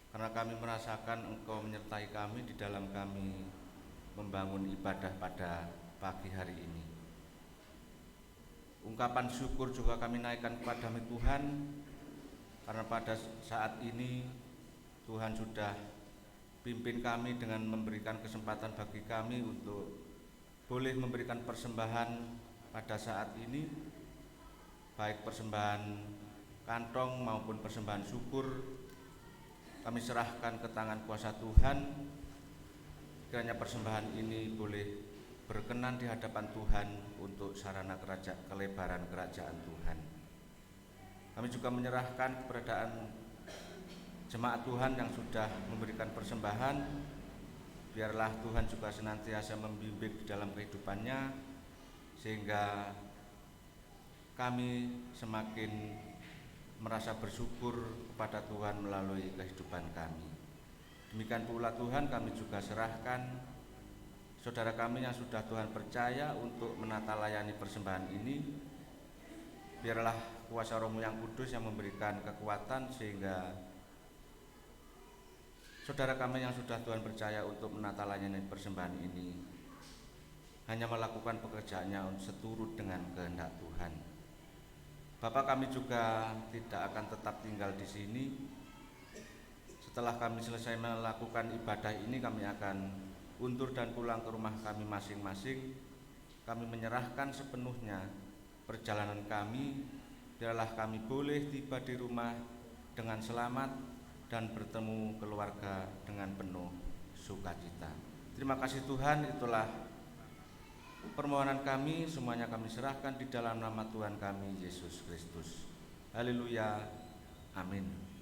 karena kami merasakan Engkau menyertai kami di dalam kami membangun ibadah pada pagi hari ini. Ungkapan syukur juga kami naikkan kepada-Mu Tuhan, karena pada saat ini Tuhan sudah pimpin kami dengan memberikan kesempatan bagi kami untuk boleh memberikan persembahan pada saat ini, baik persembahan kantong maupun persembahan syukur. Kami serahkan ke tangan kuasa Tuhan, kiranya persembahan ini boleh berkenan di hadapan Tuhan untuk sarana kelebaran kerajaan Tuhan. Kami juga menyerahkan keberadaan jemaat Tuhan yang sudah memberikan persembahan. Biarlah Tuhan juga senantiasa membimbing di dalam kehidupannya, sehingga kami semakin merasa bersyukur kepada Tuhan melalui kehidupan kami. Demikian pula Tuhan, kami juga serahkan saudara kami yang sudah Tuhan percaya untuk menata layani persembahan ini. Biarlah kuasa Roh-Mu yang kudus yang memberikan kekuatan, sehingga saudara kami yang sudah Tuhan percaya untuk menata layani persembahan ini hanya melakukan pekerjaannya seturut dengan kehendak Tuhan. Bapak, kami juga tidak akan tetap tinggal di sini. Setelah kami selesai melakukan ibadah ini, kami akan undur dan pulang ke rumah kami masing-masing. Kami menyerahkan sepenuhnya perjalanan kami. Biarlah kami boleh tiba di rumah dengan selamat dan bertemu keluarga dengan penuh sukacita. Terima kasih Tuhan, itulah permohonan kami, semuanya kami serahkan di dalam nama Tuhan kami Yesus Kristus. Haleluya, amin.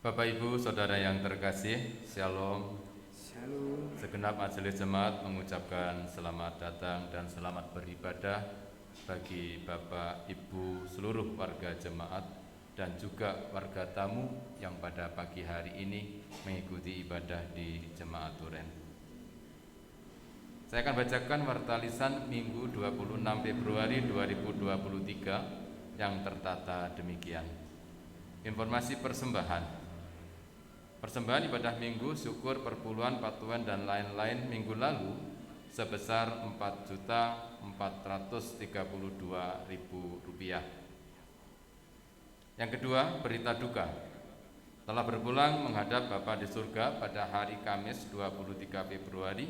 Bapak Ibu Saudara yang terkasih, Shalom. Shalom. Segenap majelis jemaat mengucapkan selamat datang dan selamat beribadah bagi Bapak Ibu seluruh warga jemaat dan juga warga tamu yang pada pagi hari ini mengikuti ibadah di Jemaat Duren. Saya akan bacakan warta lisan Minggu 26 Februari 2023 yang tertata demikian. Informasi persembahan. Persembahan ibadah minggu, syukur, perpuluhan, patuan dan lain-lain minggu lalu sebesar Rp4.432.000. Yang kedua, berita duka. Telah berpulang menghadap Bapa di surga pada hari Kamis 23 Februari,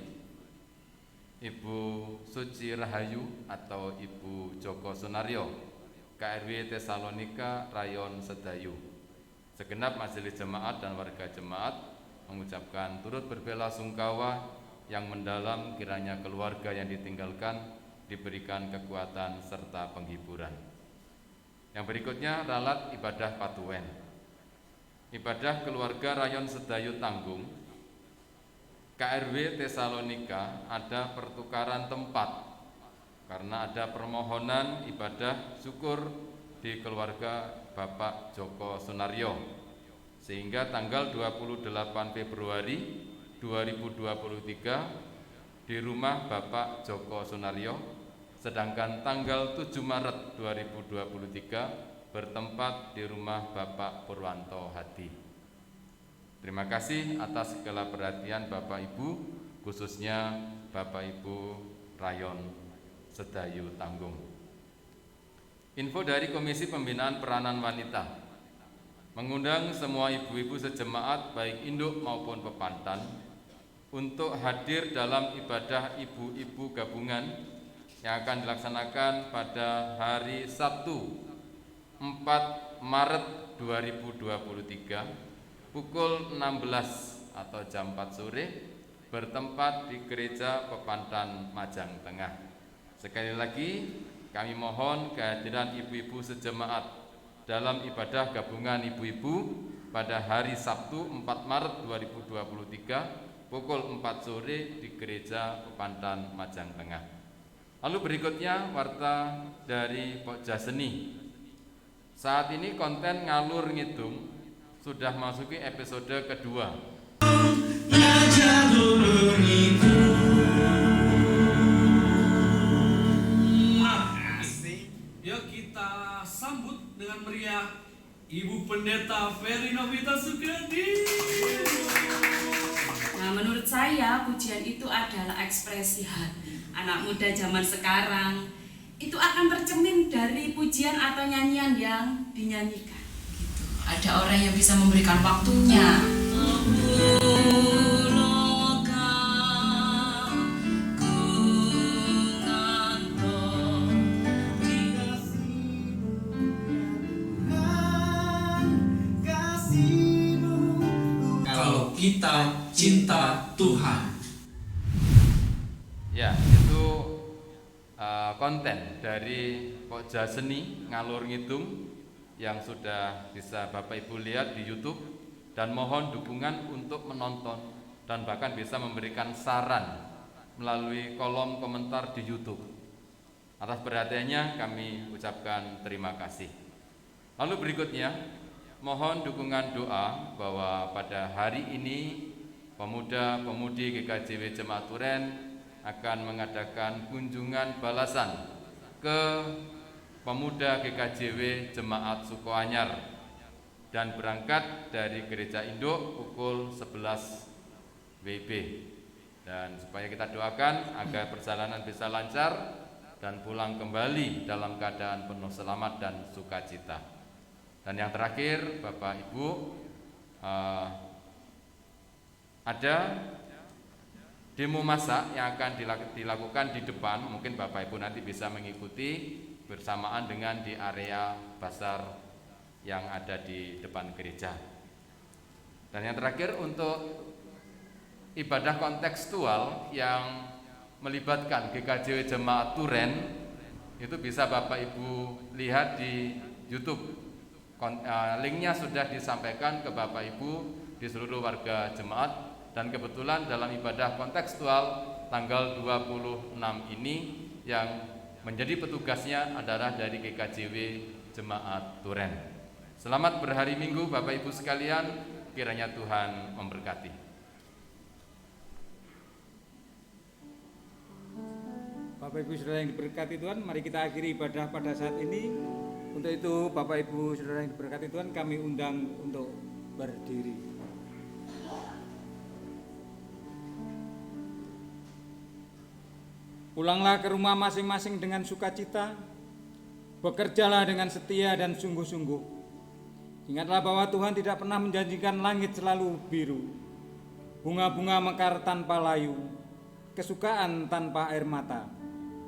Ibu Suci Rahayu atau Ibu Joko Sunaryo, KRW Tesalonika, Rayon Sedayu. Segenap majelis jemaat dan warga jemaat mengucapkan turut berbelasungkawa yang mendalam, kiranya keluarga yang ditinggalkan diberikan kekuatan serta penghiburan. Yang berikutnya, ralat ibadah Patuen. Ibadah keluarga Rayon Sedayu Tanggung, KRW Tesalonika, ada pertukaran tempat karena ada permohonan ibadah syukur di keluarga Bapak Joko Sunaryo, sehingga tanggal 28 Februari 2023 di rumah Bapak Joko Sunaryo, sedangkan tanggal 7 Maret 2023 bertempat di rumah Bapak Purwanto Hadi. Terima kasih atas segala perhatian Bapak Ibu, khususnya Bapak Ibu Rayon Sedayu Tanggung. Info dari Komisi Pembinaan Peranan Wanita mengundang semua ibu-ibu sejemaat baik induk maupun pepantan untuk hadir dalam ibadah ibu-ibu gabungan yang akan dilaksanakan pada hari Sabtu 4 Maret 2023 pukul 16 atau jam 4 sore bertempat di Gereja Pepantan Majang Tengah. Sekali lagi kami mohon kehadiran ibu-ibu sejemaat dalam ibadah gabungan ibu-ibu pada hari Sabtu 4 Maret 2023 pukul 4 sore di Gereja Pepantan Majang Tengah. Lalu berikutnya warta dari Pokja Seni. Saat ini konten ngalur ngidung sudah masuki episode kedua. Yuk kita sambut dengan meriah Ibu Pendeta Ferry Novita Sugandi. Nah, menurut saya pujian itu adalah ekspresi hati. Anak muda zaman sekarang itu akan tercermin dari pujian atau nyanyian yang dinyanyikan. Gitu. Ada orang yang bisa memberikan waktunya. Kalau kita cinta Tuhan. Ya, itu konten dari Pokja Seni ngalur ngidung yang sudah bisa Bapak Ibu lihat di YouTube, dan mohon dukungan untuk menonton dan bahkan bisa memberikan saran melalui kolom komentar di YouTube. Atas perhatiannya kami ucapkan terima kasih. Lalu berikutnya mohon dukungan doa bahwa pada hari ini pemuda-pemudi GKJW Jemaat Turen akan mengadakan kunjungan balasan ke pemuda GKJW Jemaat Sukoanyar dan berangkat dari Gereja Induk pukul 11 WIB. Dan supaya kita doakan agar perjalanan bisa lancar dan pulang kembali dalam keadaan penuh selamat dan sukacita. Dan yang terakhir, Bapak Ibu, ada demo masak yang akan dilakukan di depan. Mungkin Bapak Ibu nanti bisa mengikuti bersamaan dengan di area pasar yang ada di depan gereja. Dan yang terakhir, untuk ibadah kontekstual yang melibatkan GKJW Jemaat Turen itu bisa Bapak Ibu lihat di YouTube. Linknya sudah disampaikan ke Bapak Ibu di seluruh warga jemaat, dan kebetulan dalam ibadah kontekstual tanggal 26 ini yang menjadi petugasnya adalah dari GKJW Jemaat Turen. Selamat berhari Minggu Bapak Ibu sekalian, kiranya Tuhan memberkati. Bapak Ibu Saudara yang diberkati Tuhan, mari kita akhiri ibadah pada saat ini. Untuk itu Bapak Ibu Saudara yang diberkati Tuhan, kami undang untuk berdiri. Pulanglah ke rumah masing-masing dengan sukacita, bekerjalah dengan setia dan sungguh-sungguh. Ingatlah bahwa Tuhan tidak pernah menjanjikan langit selalu biru, bunga-bunga mekar tanpa layu, kesukaan tanpa air mata.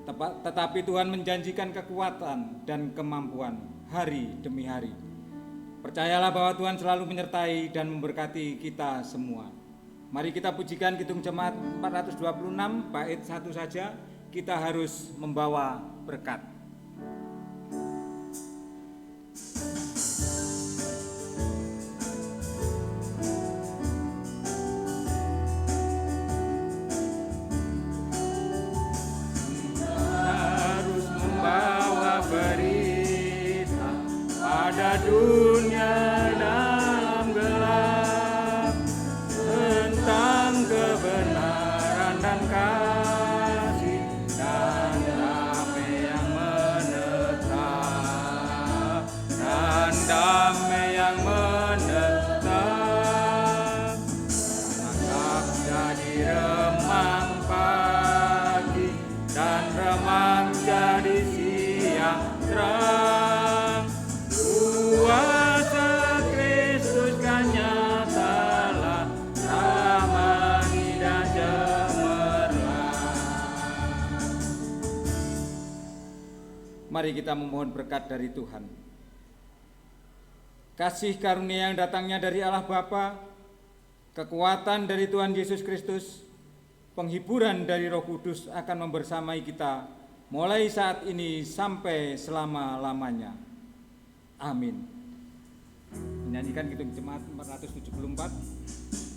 Tetapi Tuhan menjanjikan kekuatan dan kemampuan hari demi hari. Percayalah bahwa Tuhan selalu menyertai dan memberkati kita semua. Mari kita pujikan Kidung Jemaat 426 bait 1 saja. Kita harus membawa berkat. Dunia dalam gelap tentang kebenaran dan kasih dan damai yang menetap, dan damai yang menetap. Anggap jadi remang pagi dan remang jadi siang terang. Kuasa Kristus kan nyatalah, ramai dan cemerlang. Mari kita memohon berkat dari Tuhan. kasih karunia yang datangnya dari Allah Bapa, kekuatan dari Tuhan Yesus Kristus, penghiburan dari Roh Kudus akan membersamai kita mulai saat ini sampai selama-lamanya. Amin. Menyanyikan Kidung Jemaat 474.